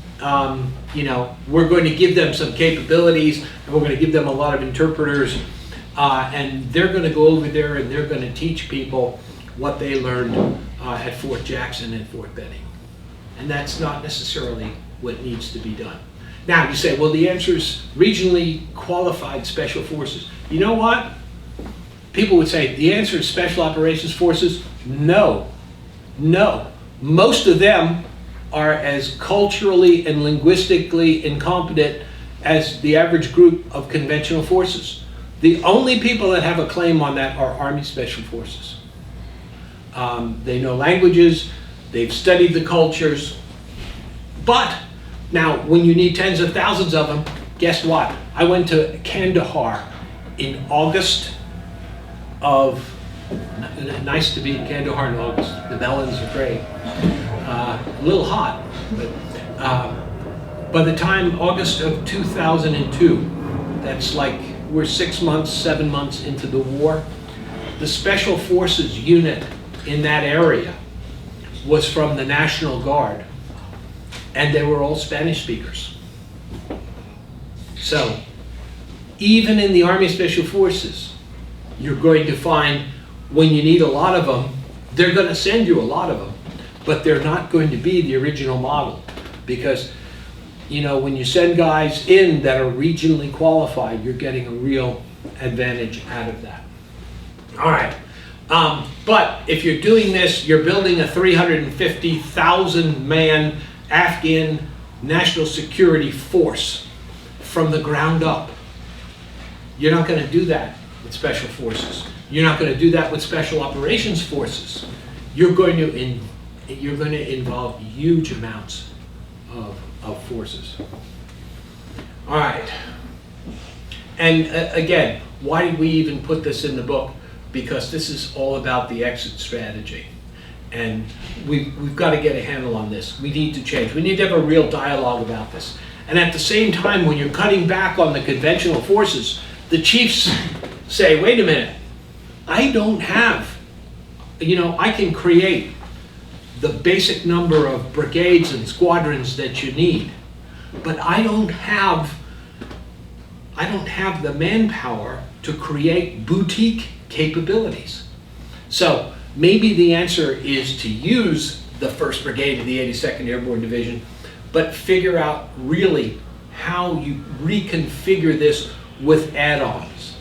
we're going to give them some capabilities, and we're going to give them a lot of interpreters, and they're going to go over there and they're going to teach people what they learned at Fort Jackson and Fort Benning. And that's not necessarily what needs to be done. Now, you say, well, the answer is regionally qualified special forces. You know what? People would say, the answer is special operations forces. No. Most of them are as culturally and linguistically incompetent as the average group of conventional forces. The only people that have a claim on that are Army Special Forces. They know languages, they've studied the cultures, but now when you need tens of thousands of them, guess what? I went to Kandahar in August of, nice to be in Kandahar in August, the melons are great. A little hot, but by the time August of 2002, that's like we're 6 months, 7 months into the war, the Special Forces unit in that area was from the National Guard, and they were all Spanish speakers. So even in the Army Special Forces, you're going to find when you need a lot of them, they're going to send you a lot of them, but they're not going to be the original model because, you know, when you send guys in that are regionally qualified, you're getting a real advantage out of that. All right. But if you're doing this, you're building a 350,000 man Afghan national security force from the ground up. You're not going to do that with special forces. You're not going to do that with special operations forces. You're going to involve huge amounts of forces. All right. And again, why did we even put this in the book? Because this is all about the exit strategy. And we've got to get a handle on this. We need to change. We need to have a real dialogue about this. And at the same time, when you're cutting back on the conventional forces, the chiefs say, wait a minute, I don't have, you know, I can create the basic number of brigades and squadrons that you need, but I don't have the manpower to create boutique capabilities. So maybe the answer is to use the 1st Brigade of the 82nd Airborne Division, but figure out really how you reconfigure this with add-ons.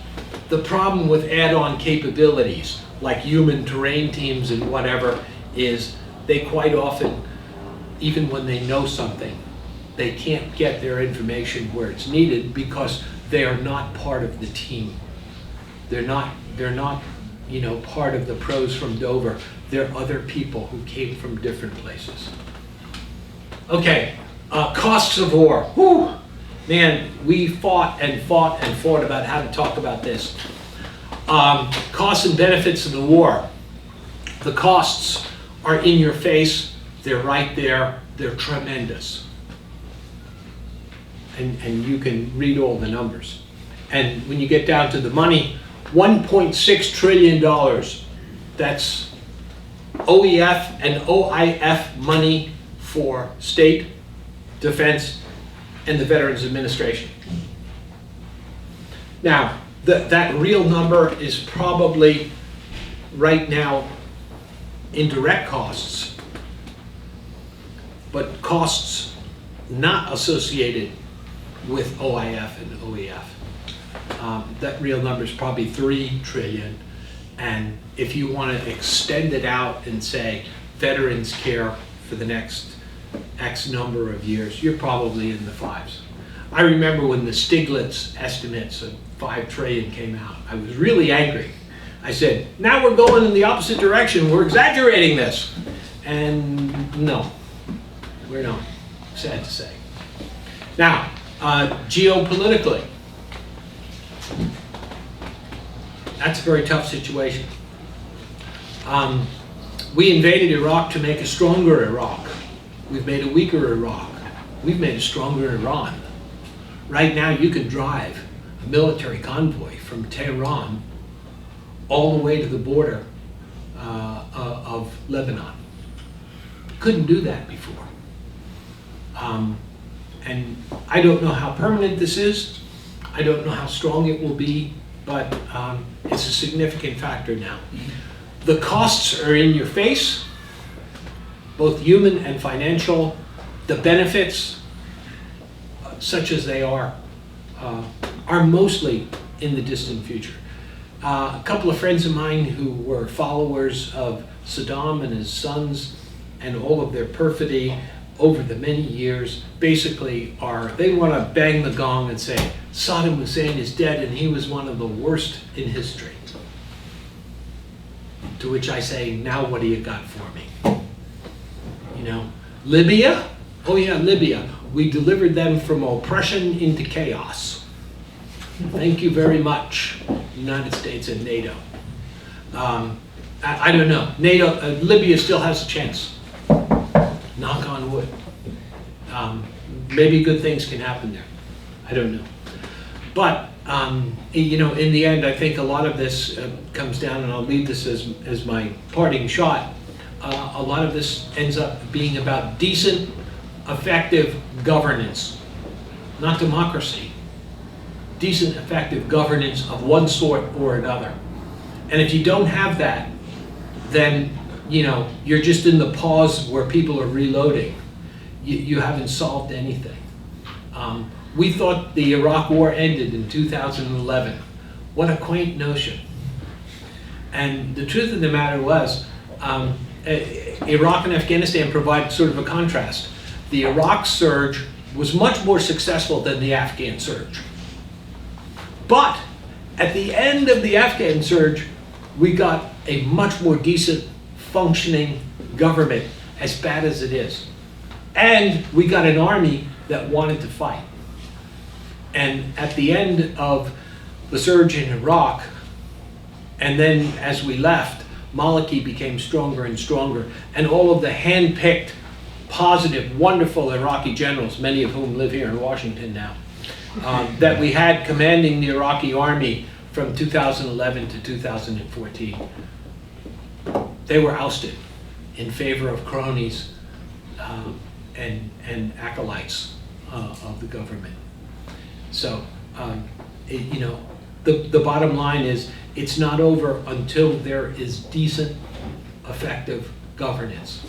The problem with add-on capabilities, like human terrain teams and whatever, is they quite often, even when they know something, they can't get their information where it's needed because they are not part of the team. They're not, you know, part of the pros from Dover. They're other people who came from different places. Okay, costs of war. Whew. Man, we fought and fought and fought about how to talk about this. Costs and benefits of the war. The costs are in your face. They're right there. They're tremendous. And you can read all the numbers. And when you get down to the money, $1.6 trillion, that's OEF and OIF money for state, defense, and the Veterans Administration. Now, that real number is probably right now indirect costs, but costs not associated with OIF and OEF. That real number is probably 3 trillion. And if you want to extend it out and say veterans care for the next X number of years, you're probably in the 5s. I remember when the Stiglitz estimates of 5 trillion came out, I was really angry. I said, now we're going in the opposite direction, we're exaggerating this. And no, we're not, sad to say. Now, geopolitically, that's a very tough situation. We invaded Iraq to make a stronger Iraq. We've made a weaker Iraq. We've made a stronger Iran. Right now you can drive a military convoy from Tehran all the way to the border of Lebanon. Couldn't do that before. And I don't know how permanent this is. I don't know how strong it will be, but it's a significant factor now. The costs are in your face, both human and financial. The benefits, such as they are mostly in the distant future. A couple of friends of mine who were followers of Saddam and his sons and all of their perfidy over the many years basically they want to bang the gong and say Saddam Hussein is dead and he was one of the worst in history. To which I say, now what do you got for me? You know, Libya? Oh yeah, Libya. We delivered them from oppression into chaos. Thank you very much, United States and NATO. I don't know. NATO, Libya still has a chance. Knock on wood. Maybe good things can happen there. I don't know. But, you know, in the end, I think a lot of this comes down, and I'll leave this as my parting shot. A lot of this ends up being about decent, effective governance, not democracy. Decent, effective governance of one sort or another. And if you don't have that, then, you know, you're just in the pause where people are reloading. you haven't solved anything. We thought the Iraq War ended in 2011. What a quaint notion. And the truth of the matter was, Iraq and Afghanistan provide sort of a contrast. The Iraq surge was much more successful than the Afghan surge. But at the end of the Afghan surge, we got a much more decent functioning government, as bad as it is. And we got an army that wanted to fight. And at the end of the surge in Iraq, and then as we left, Maliki became stronger and stronger, and all of the hand-picked, positive, wonderful Iraqi generals, many of whom live here in Washington now, that we had commanding the Iraqi army from 2011 to 2014, they were ousted in favor of cronies and acolytes of the government. So, you know, the bottom line is, it's not over until there is decent, effective governance.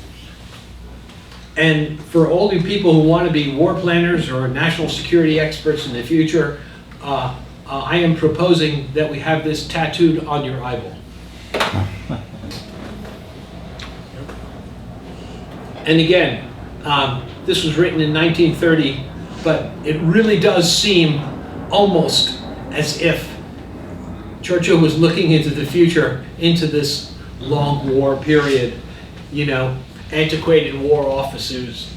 And for all you people who want to be war planners or national security experts in the future, I am proposing that we have this tattooed on your eyeball. And again, this was written in 1930, but it really does seem almost as if Churchill was looking into the future, into this long war period, you know, antiquated war offices,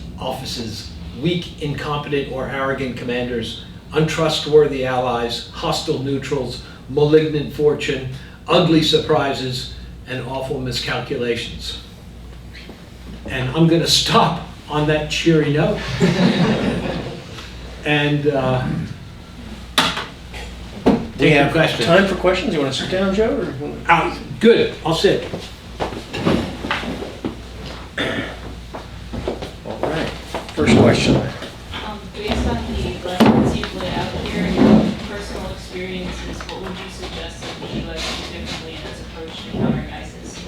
weak, incompetent, or arrogant commanders, untrustworthy allies, hostile neutrals, malignant fortune, ugly surprises, and awful miscalculations. And I'm going to stop on that cheery note. And We take your have question. time for questions. You want to sit down, Joe? Or you wanna... Good, I'll sit. All right. First question. Based on the lessons you've laid out here and your personal experiences, what would you suggest that the U.S. do differently in its approach to countering ISIS?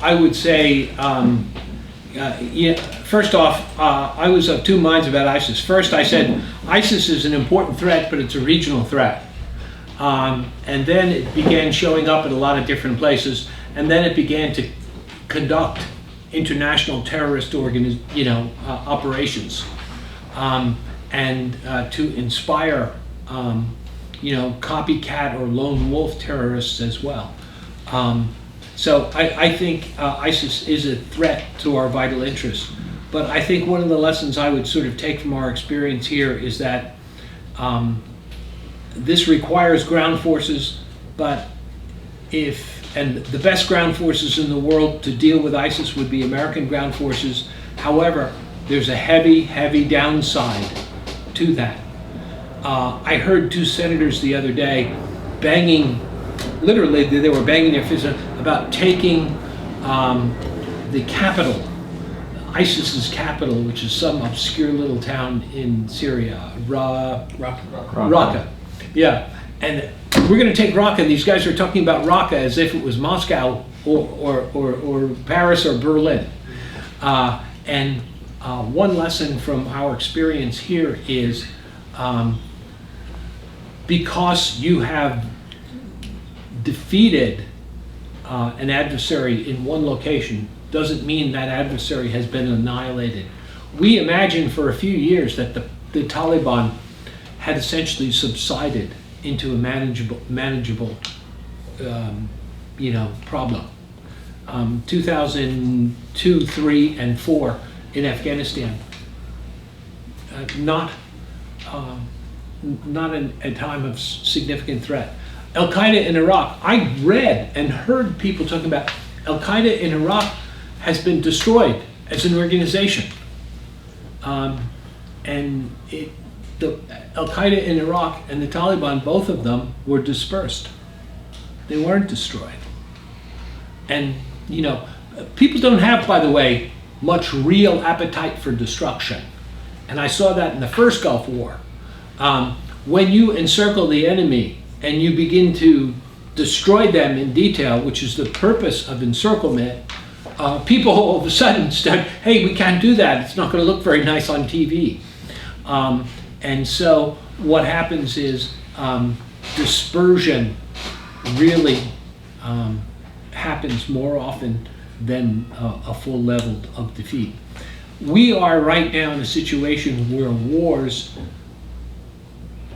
I would say, yeah, first off, I was of two minds about ISIS. First, I said ISIS is an important threat, but it's a regional threat. And then it began showing up in a lot of different places, and then it began to conduct international terrorist operations, and to inspire copycat or lone wolf terrorists as well. So I think ISIS is a threat to our vital interests. But I think one of the lessons I would sort of take from our experience here is that this requires ground forces, but and the best ground forces in the world to deal with ISIS would be American ground forces. However, there's a heavy, heavy downside to that. I heard two senators the other day banging, literally they were banging their fists about taking the capital, ISIS's capital, which is some obscure little town in Syria, Raqqa. Yeah, and we're going to take Raqqa. These guys are talking about Raqqa as if it was Moscow or Paris or Berlin. And one lesson from our experience here is because you have defeated an adversary in one location doesn't mean that adversary has been annihilated. We imagined for a few years that the Taliban had essentially subsided into a manageable problem. 2002, 3, and 4 in Afghanistan, not a time of significant threat. Al-Qaeda in Iraq, I read and heard people talking about Al-Qaeda in Iraq has been destroyed as an organization. And the Al-Qaeda in Iraq and the Taliban, both of them, were dispersed. They weren't destroyed. And, people don't have, by the way, much real appetite for destruction. And I saw that in the first Gulf War. When you encircle the enemy and you begin to destroy them in detail, which is the purpose of encirclement, people all of a sudden start, hey, we can't do that. It's not going to look very nice on TV. And so what happens is dispersion really happens more often than a full level of defeat. We are right now in a situation where wars,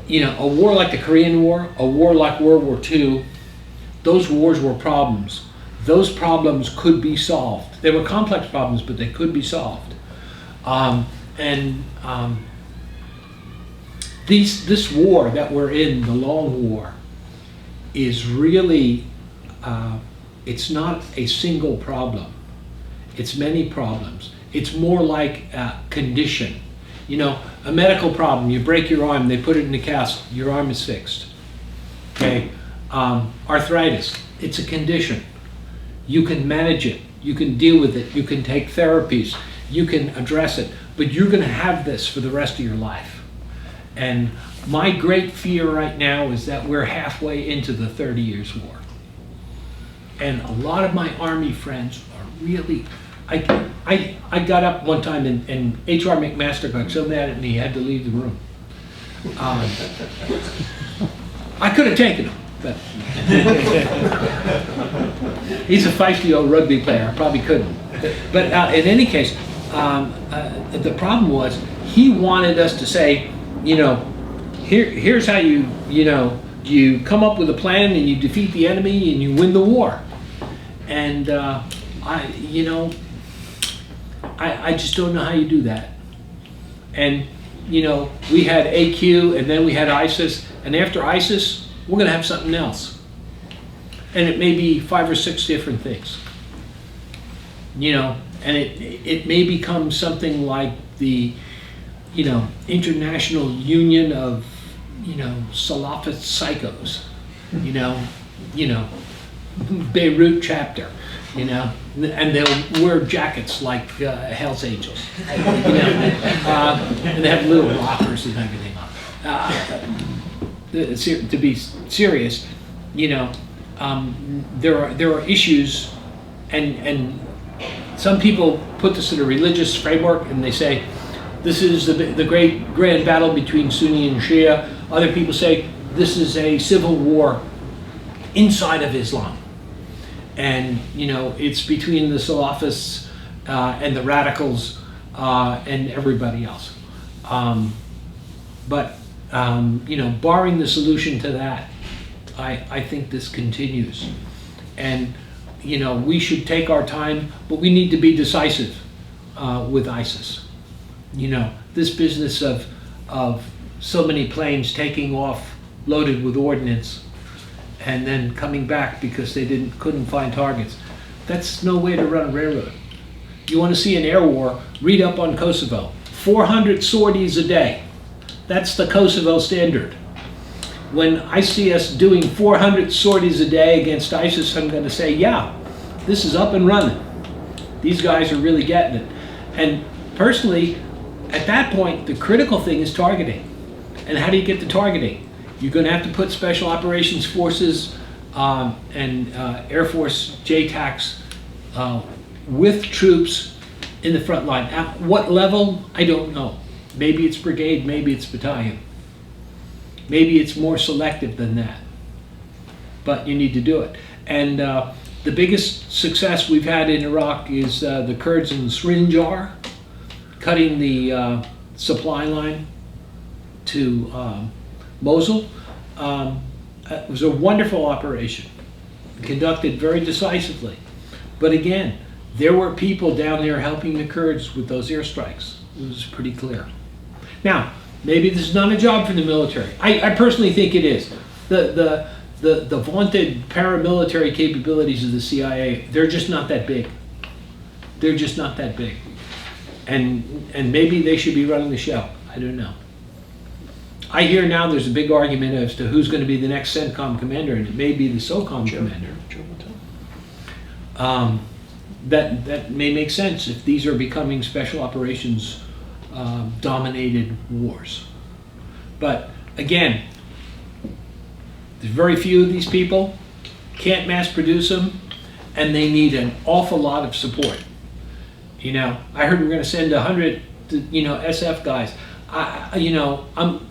a war like the Korean War, a war like World War II, those wars were problems. Those problems could be solved. They were complex problems, but they could be solved. This war that we're in, the long war, is really, it's not a single problem. It's many problems. It's more like a condition. A medical problem, you break your arm, they put it in a cast, your arm is fixed. Okay? Arthritis, it's a condition. You can manage it, you can deal with it, you can take therapies, you can address it, but you're going to have this for the rest of your life. And my great fear right now is that we're halfway into the 30 Years' War. And a lot of my Army friends are really, I got up one time and H.R. McMaster got so mad at me he had to leave the room. I could have taken him, but he's a feisty old rugby player. I probably couldn't. But in any case, the problem was he wanted us to say, here's how you come up with a plan and you defeat the enemy and you win the war. And I just don't know how you do that. And we had AQ and then we had ISIS, and after ISIS we're going to have something else. And it may be 5 or 6 different things. And it may become something like the International Union of Salafist psychos, Beirut chapter, and they'll wear jackets like Hell's Angels, and they have little rockers and everything on. To be serious, there are issues, and some people put this in a religious framework, and they say this is the great grand battle between Sunni and Shia. Other people say this is a civil war inside of Islam. And it's between the Salafists and the radicals and everybody else. But barring the solution to that, I think this continues. And we should take our time, but we need to be decisive with ISIS. This business of so many planes taking off loaded with ordnance and then coming back because they couldn't find targets. That's no way to run a railroad. You want to see an air war, read up on Kosovo. 400 sorties a day. That's the Kosovo standard. When I see us doing 400 sorties a day against ISIS, I'm going to say, yeah, this is up and running. These guys are really getting it. And personally, at that point, the critical thing is targeting. And how do you get the targeting? You're going to have to put Special Operations Forces and Air Force JTACs with troops in the front line. At what level? I don't know. Maybe it's brigade, maybe it's battalion. Maybe it's more selective than that. But you need to do it. And the biggest success we've had in Iraq is the Kurds in Srinjar, cutting the supply line to Mosul. It was a wonderful operation, conducted very decisively. But again, there were people down there helping the Kurds with those airstrikes. It was pretty clear. Now, maybe this is not a job for the military. I personally think it is. The vaunted paramilitary capabilities of the CIA, they're just not that big. They're just not that big. And maybe they should be running the show. I don't know. I hear now there's a big argument as to who's going to be the next CENTCOM commander, and it may be the SOCOM commander. That may make sense if these are becoming special operations dominated wars. But again, there's very few of these people, can't mass produce them, and they need an awful lot of support. You know, I heard we're going to send 100, SF guys.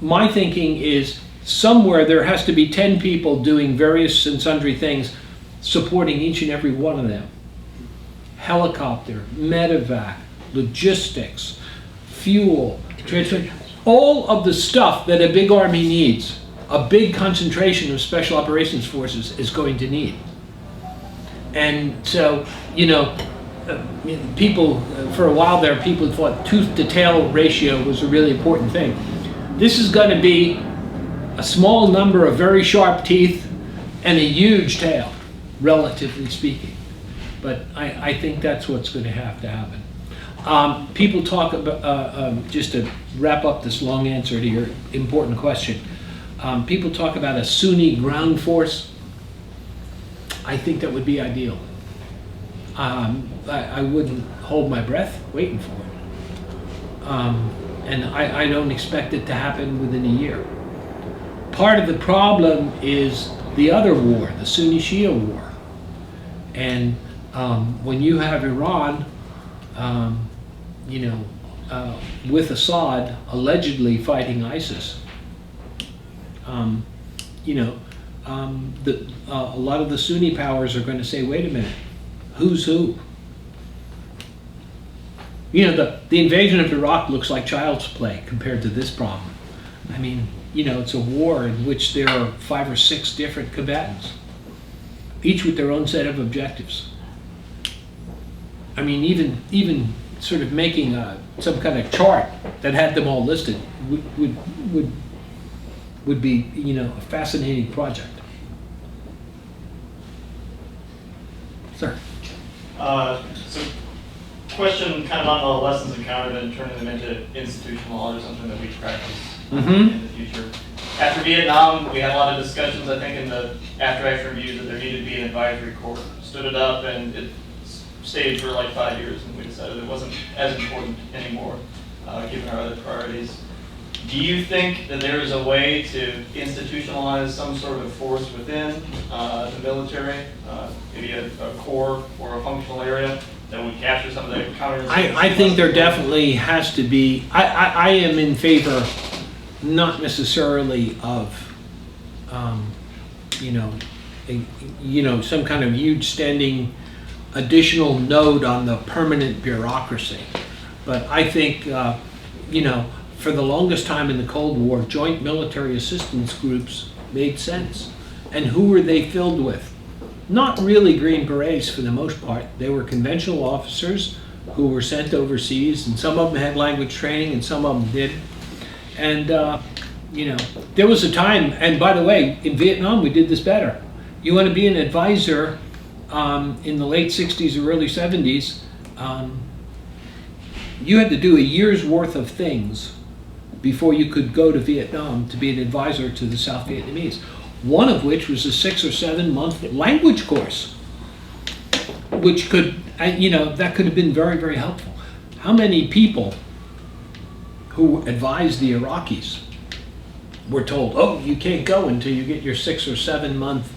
My thinking is somewhere there has to be 10 people doing various and sundry things, supporting each and every one of them. Helicopter, medevac, logistics, fuel, transport, all of the stuff that a big army needs, a big concentration of special operations forces is going to need. And so, people, for a while there, people thought tooth to tail ratio was a really important thing. This is going to be a small number of very sharp teeth and a huge tail, relatively speaking. But I think that's what's going to happen. People talk about, just to wrap up this long answer to your important question, people talk about a Sunni ground force. I think that would be ideal. I wouldn't hold my breath waiting for it. And I don't expect it to happen within a year. Part of the problem is the other war, the Sunni-Shia war. And when you have Iran, with Assad allegedly fighting ISIS, a lot of the Sunni powers are going to say, wait a minute, who's who? The invasion of Iraq looks like child's play compared to this problem. I mean, it's a war in which there are 5 or 6 different combatants, each with their own set of objectives. I mean, even sort of making some kind of chart that had them all listed would be, a fascinating project. Sir. So, question kind of on the lessons encountered and turning them into institutional law or something that we practice in the future. After Vietnam, we had a lot of discussions, I think, in the after-action review that there needed to be an advisory court. Stood it up, and it stayed for like 5 years, and we decided it wasn't as important anymore, given our other priorities. Do you think that there is a way to institutionalize some sort of force within the military, maybe a core or a functional area that would capture some of the counterinsurgency? I think there definitely has to be. I am in favor, not necessarily of, some kind of huge standing additional node on the permanent bureaucracy, but I think, for the longest time in the Cold War, joint military assistance groups made sense. And who were they filled with? Not really Green Berets for the most part. They were conventional officers who were sent overseas, and some of them had language training and some of them didn't. And, there was a time, and by the way, in Vietnam we did this better. You want to be an advisor in the late 60s or early 70s, you had to do a year's worth of things before you could go to Vietnam to be an advisor to the South Vietnamese. One of which was a 6 or 7 month language course, which could, that could have been very, very helpful. How many people who advised the Iraqis were told, oh, you can't go until you get your 6 or 7 month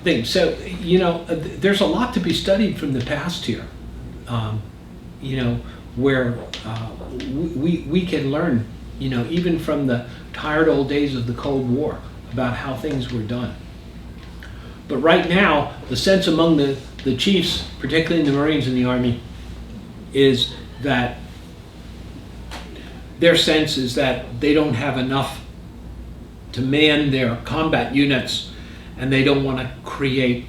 thing. So, there's a lot to be studied from the past here, where we can learn, even from the tired old days of the Cold War, about how things were done. But right now, the sense among the chiefs, particularly in the Marines and the Army, is that their sense is that they don't have enough to man their combat units, and they don't want to create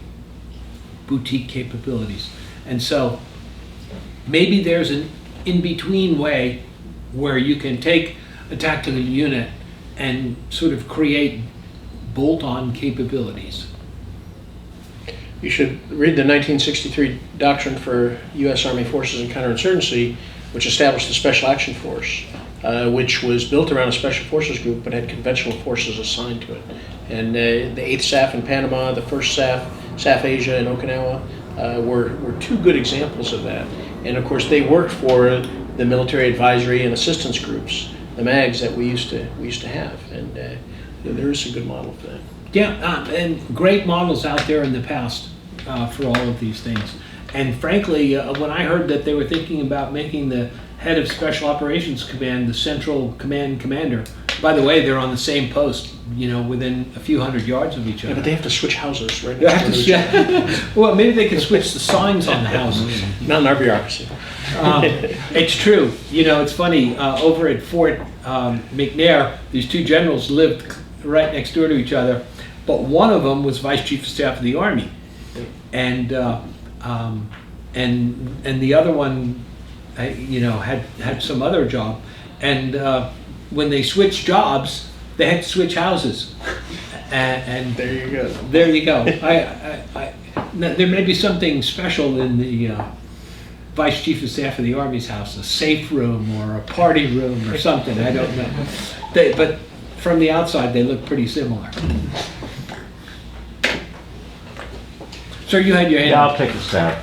boutique capabilities. And so maybe there's an in-between way where you can take a tactical unit and sort of create bolt-on capabilities. You should read the 1963 Doctrine for U.S. Army Forces and Counterinsurgency, which established the Special Action Force, which was built around a Special Forces group but had conventional forces assigned to it. And the 8th SAF in Panama, the 1st SAF Asia in Okinawa, were 2 good examples of that. And of course, they worked for the military advisory and assistance groups, the MAGs that we used to have. And there is a good model for that. Yeah, and great models out there in the past. for all of these things. And frankly, when I heard that they were thinking about making the head of Special Operations Command the central command commander, by the way, they're on the same post, within a few hundred yards of each Yeah, other. but they have to switch houses, right? They have to, well, maybe they can switch the signs on the houses. Not in our bureaucracy. It's true. It's funny. Over at Fort McNair, these two generals lived right next door to each other, but one of them was Vice Chief of Staff of the Army, and the other one, had some other job, and when they switched jobs, they had to switch houses, and There you go. there you go. There may be something special in the Vice Chief of Staff of the Army's house, a safe room or a party room or something, I don't know. But from the outside, they look pretty similar. Sir, you had your hand Yeah, up. I'll take a stab.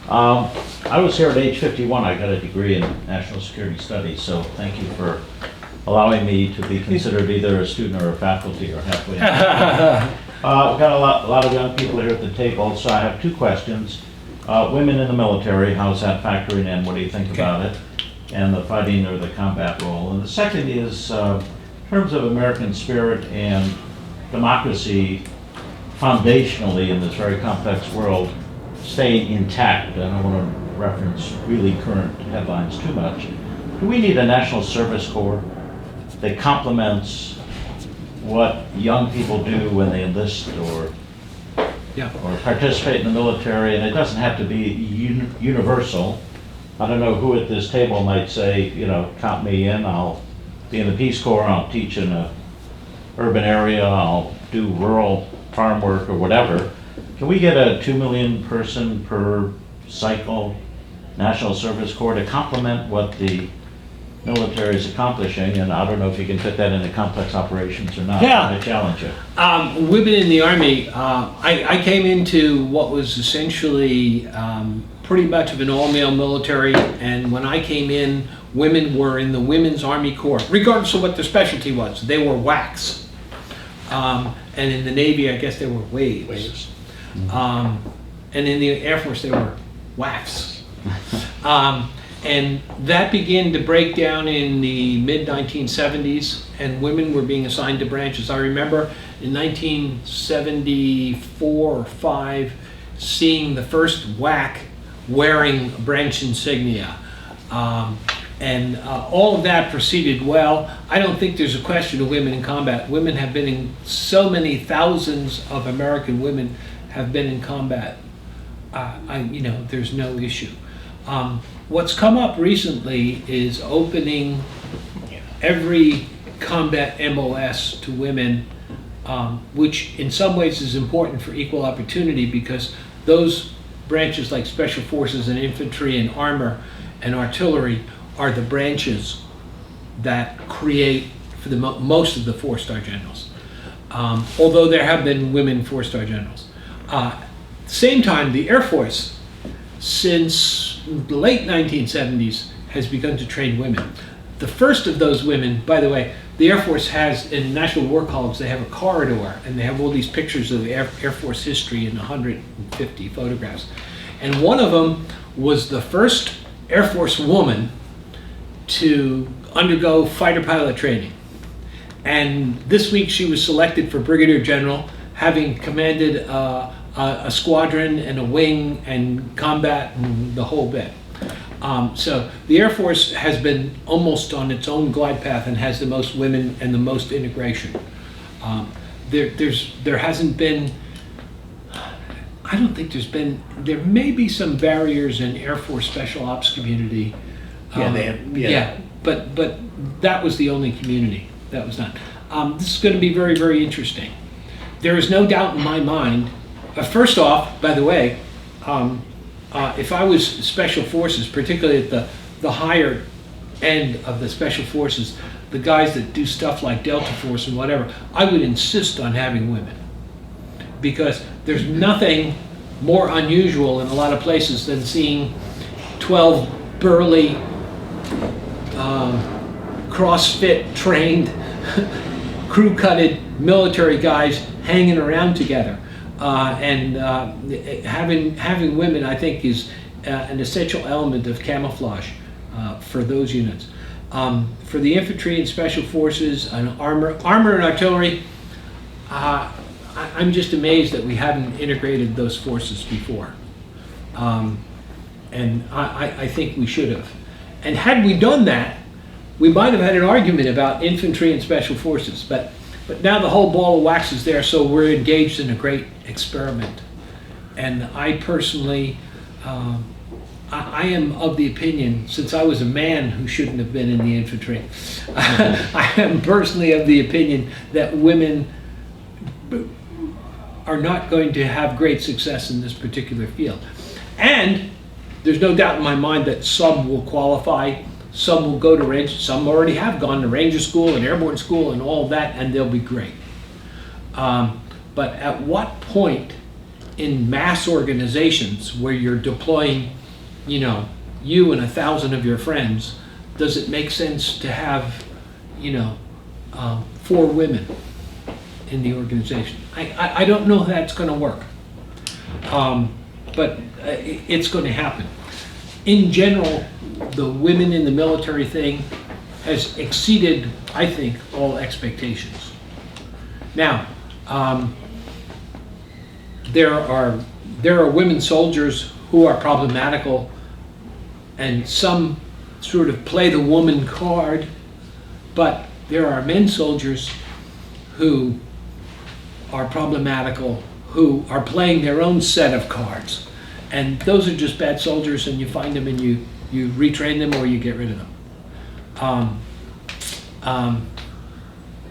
I was here at age 51. I got a degree in national security studies, so thank you for allowing me to be considered either a student or a faculty or halfway. We've got a lot of young people here at the table, so I have two questions. Women in the military, how's that factoring in? What do you think about it? And the fighting or the combat role. And the second is, in terms of American spirit and democracy, foundationally in this very complex world, staying intact. I don't want to reference really current headlines too much. Do we need a national service corps that complements what young people do when they enlist or participate in the military? And it doesn't have to be universal. I don't know who at this table might say, count me in. I'll be in the Peace Corps. I'll teach in a urban area. I'll do rural farm work or whatever. Can we get a 2 million person per cycle National Service Corps to complement what the military is accomplishing? And I don't know if you can fit that into complex operations or not. Yeah. I challenge you. Women in the Army, I came into what was essentially pretty much of an all-male military, and when I came in, women were in the Women's Army Corps, regardless of what their specialty was. They were WACs. And in the Navy, I guess they were waves. And in the Air Force, they were WAFs. And that began to break down in the mid-1970s, and women were being assigned to branches. I remember in 1974 or 5 seeing the first WAC wearing branch insignia. And all of that proceeded well. I don't think there's a question of women in combat. Women have been in, so many thousands of American women have been in combat. There's no issue. What's come up recently is opening every combat MOS to women, which in some ways is important for equal opportunity, because those branches like Special Forces and Infantry and Armor and Artillery are the branches that create for the most of the 4-star generals. Although there have been women 4-star generals. Same time, the Air Force, since the late 1970s, has begun to train women. The first of those women, by the way, the Air Force has, in National War College, they have a corridor, and they have all these pictures of the Air Force history in 150 photographs. And one of them was the first Air Force woman to undergo fighter pilot training. And this week she was selected for Brigadier General, having commanded a squadron and a wing and combat and the whole bit. So the Air Force has been almost on its own glide path and has the most women and the most integration. There hasn't been, I don't think there's been, there may be some barriers in Air Force Special Ops community. Yeah, they have, yeah. But that was the only community that was not. This is going to be very, very interesting. There is no doubt in my mind. First off, by the way, if I was Special Forces, particularly at the higher end of the Special Forces, the guys that do stuff like Delta Force and whatever, I would insist on having women. Because there's nothing more unusual in a lot of places than seeing 12 burly, CrossFit trained, crew-cutted military guys hanging around together. Having women, I think, is an essential element of camouflage for those units. For the infantry and special forces and armor and artillery, I'm just amazed that we haven't integrated those forces before. And I think we should have. And had we done that, we might have had an argument about infantry and special forces. But now the whole ball of wax is there, so we're engaged in a great experiment. And I personally, I am of the opinion, since I was a man who shouldn't have been in the infantry, I am personally of the opinion that women are not going to have great success in this particular field. And there's no doubt in my mind that some will qualify, some will go to Ranger, some already have gone to Ranger School and Airborne School and all that, and they'll be great. But at what point in mass organizations where you're deploying, you know, you and 1,000 of your friends, does it make sense to have, you know, 4 women in the organization? I don't know if that's going to work, but it's going to happen. In general, the women in the military thing has exceeded, I think, all expectations. Now, there are women soldiers who are problematical, and some sort of play the woman card, but there are men soldiers who are problematical, who are playing their own set of cards. And those are just bad soldiers, and you find them and you retrain them or you get rid of them.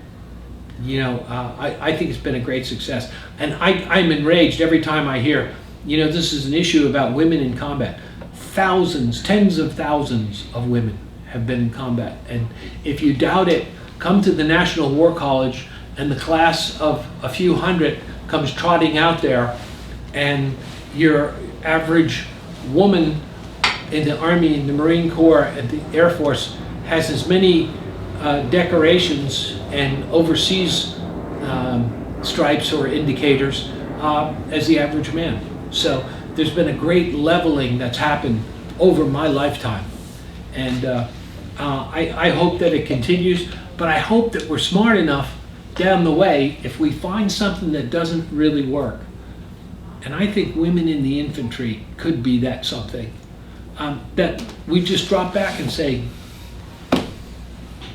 I think it's been a great success. And I'm enraged every time I hear, you know, this is an issue about women in combat. Thousands, tens of thousands of women have been in combat. And if you doubt it, come to the National War College, and the class of a few hundred comes trotting out there, and your average woman in the Army, in the Marine Corps, and the Air Force has as many decorations and overseas stripes or indicators as the average man. So there's been a great leveling that's happened over my lifetime. And I hope that it continues, but I hope that we're smart enough down the way, if we find something that doesn't really work, and I think women in the infantry could be that something, that we just drop back and say,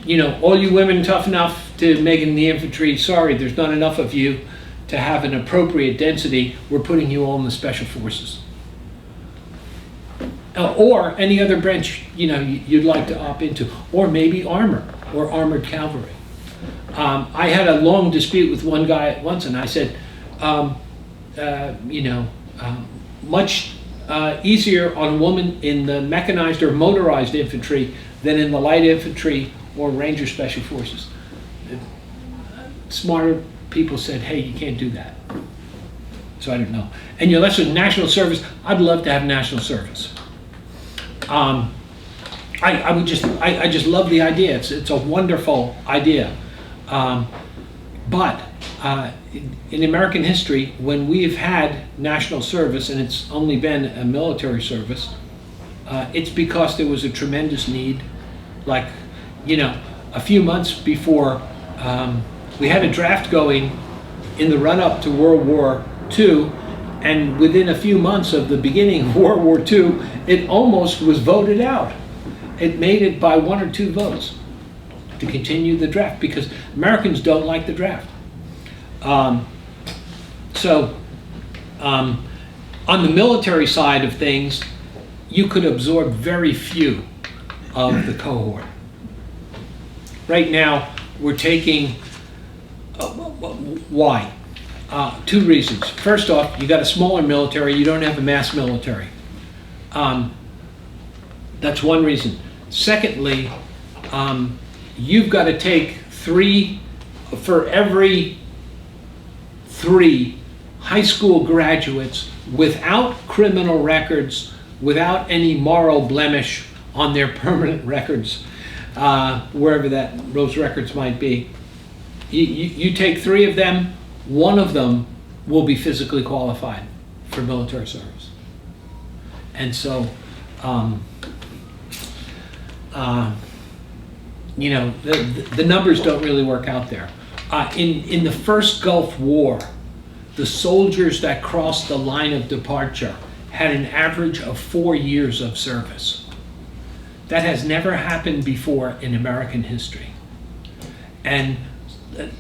you know, all you women tough enough to make it in the infantry, sorry, there's not enough of you to have an appropriate density, we're putting you all in the special forces. Or any other branch, you know, you'd like to opt into, or maybe armor, or armored cavalry. I had a long dispute with one guy at once, and I said, much easier on a woman in the mechanized or motorized infantry than in the light infantry or Ranger Special Forces. Smarter people said, hey, you can't do that. So I don't know. And unless it's national service, I'd love to have national service. I just love the idea. It's a wonderful idea. But in American history, when we've had national service, and it's only been a military service, it's because there was a tremendous need. Like, you know, a few months before, we had a draft going in the run-up to World War II, and within a few months of the beginning of World War II, it almost was voted out. It made it by 1 or 2 votes to continue the draft, because Americans don't like the draft. On the military side of things, you could absorb very few of the cohort. Right now, we're taking, why? 2 reasons. First off, you got a smaller military, you don't have a mass military. That's one reason. Secondly, you've got to take 3, for every 3 high school graduates without criminal records, without any moral blemish on their permanent records, wherever those records might be. You take 3 of them, one of them will be physically qualified for military service. And so, you know, the numbers don't really work out there. In the first Gulf War, the soldiers that crossed the line of departure had an average of 4 years of service. That has never happened before in American history. And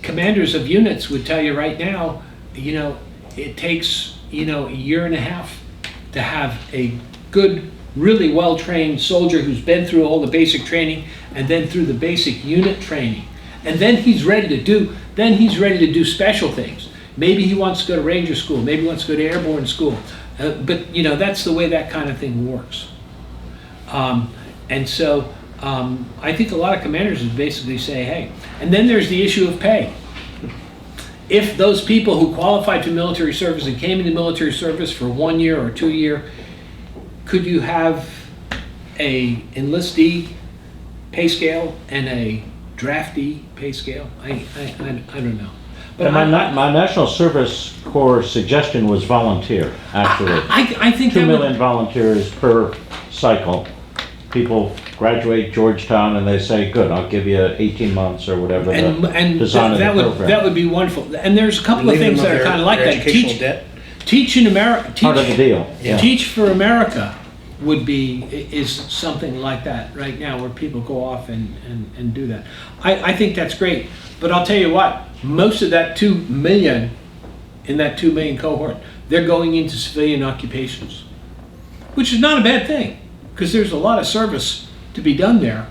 commanders of units would tell you right now, you know, it takes, you know, a year and a half to have a good, really well-trained soldier who's been through all the basic training and then through the basic unit training. And then he's ready to do special things. Maybe he wants to go to Ranger School, maybe he wants to go to Airborne School. But, you know, that's the way that kind of thing works. And so I think a lot of commanders would basically say, hey, and then there's the issue of pay. If those people who qualified for military service and came into military service for 1 year or 2 year, could you have a enlistee pay scale and a draftee pay scale? I don't know. But my National Service Corps suggestion was volunteer, actually. I think 2 that million would, volunteers per cycle. People graduate Georgetown and they say, good, I'll give you 18 months or whatever and the design of the program. that would be wonderful. And there's a couple of Relieving things them that are their- kind of like their that. educational debt. Teach in America. Part of the deal. Yeah. Teach for America is something like that right now, where people go off and do that. I think that's great. But I'll tell you what, most of that 2 million, in that 2 million cohort, they're going into civilian occupations, which is not a bad thing, because there's a lot of service to be done there.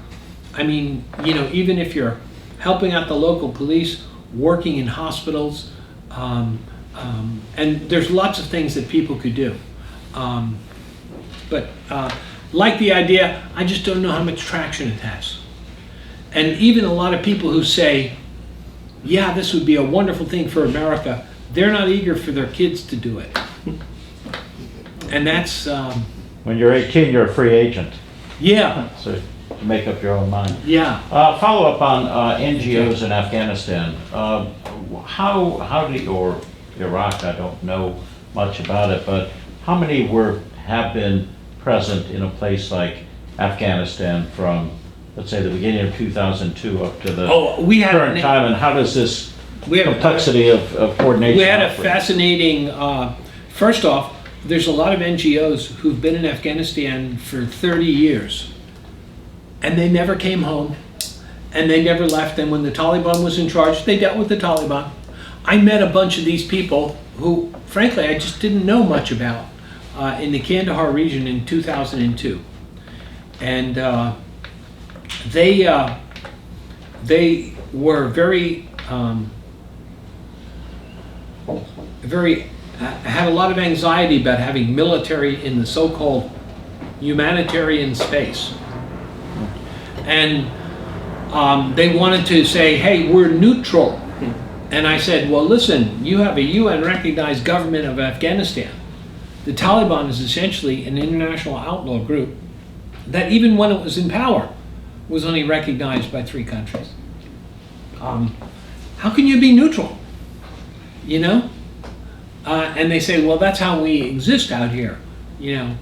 I mean, you know, even if you're helping out the local police, working in hospitals, and there's lots of things that people could do. But like the idea, I just don't know how much traction it has. And even a lot of people who say, yeah, this would be a wonderful thing for America, they're not eager for their kids to do it. And that's, When you're 18, you're a free agent, yeah, so to make up your own mind. yeah. Follow up on NGOs in Afghanistan. How do you, or Iraq, I don't know much about it, but how many have been present in a place like Afghanistan from, let's say, the beginning of 2002 up to the We had current time, and how does this we had complexity of coordination We had a operate? fascinating, first off, there's a lot of NGOs who've been in Afghanistan for 30 years, and they never came home, and they never left, and when the Taliban was in charge, they dealt with the Taliban. I met a bunch of these people who, frankly, I just didn't know much about in the Kandahar region in 2002. And they were very had a lot of anxiety about having military in the so-called humanitarian space. And they wanted to say, hey, we're neutral. And I said, well, listen, you have a UN-recognized government of Afghanistan. The Taliban is essentially an international outlaw group that, even when it was in power, was only recognized by 3 countries. How can you be neutral? You know? And they say, well, that's how we exist out here. You know,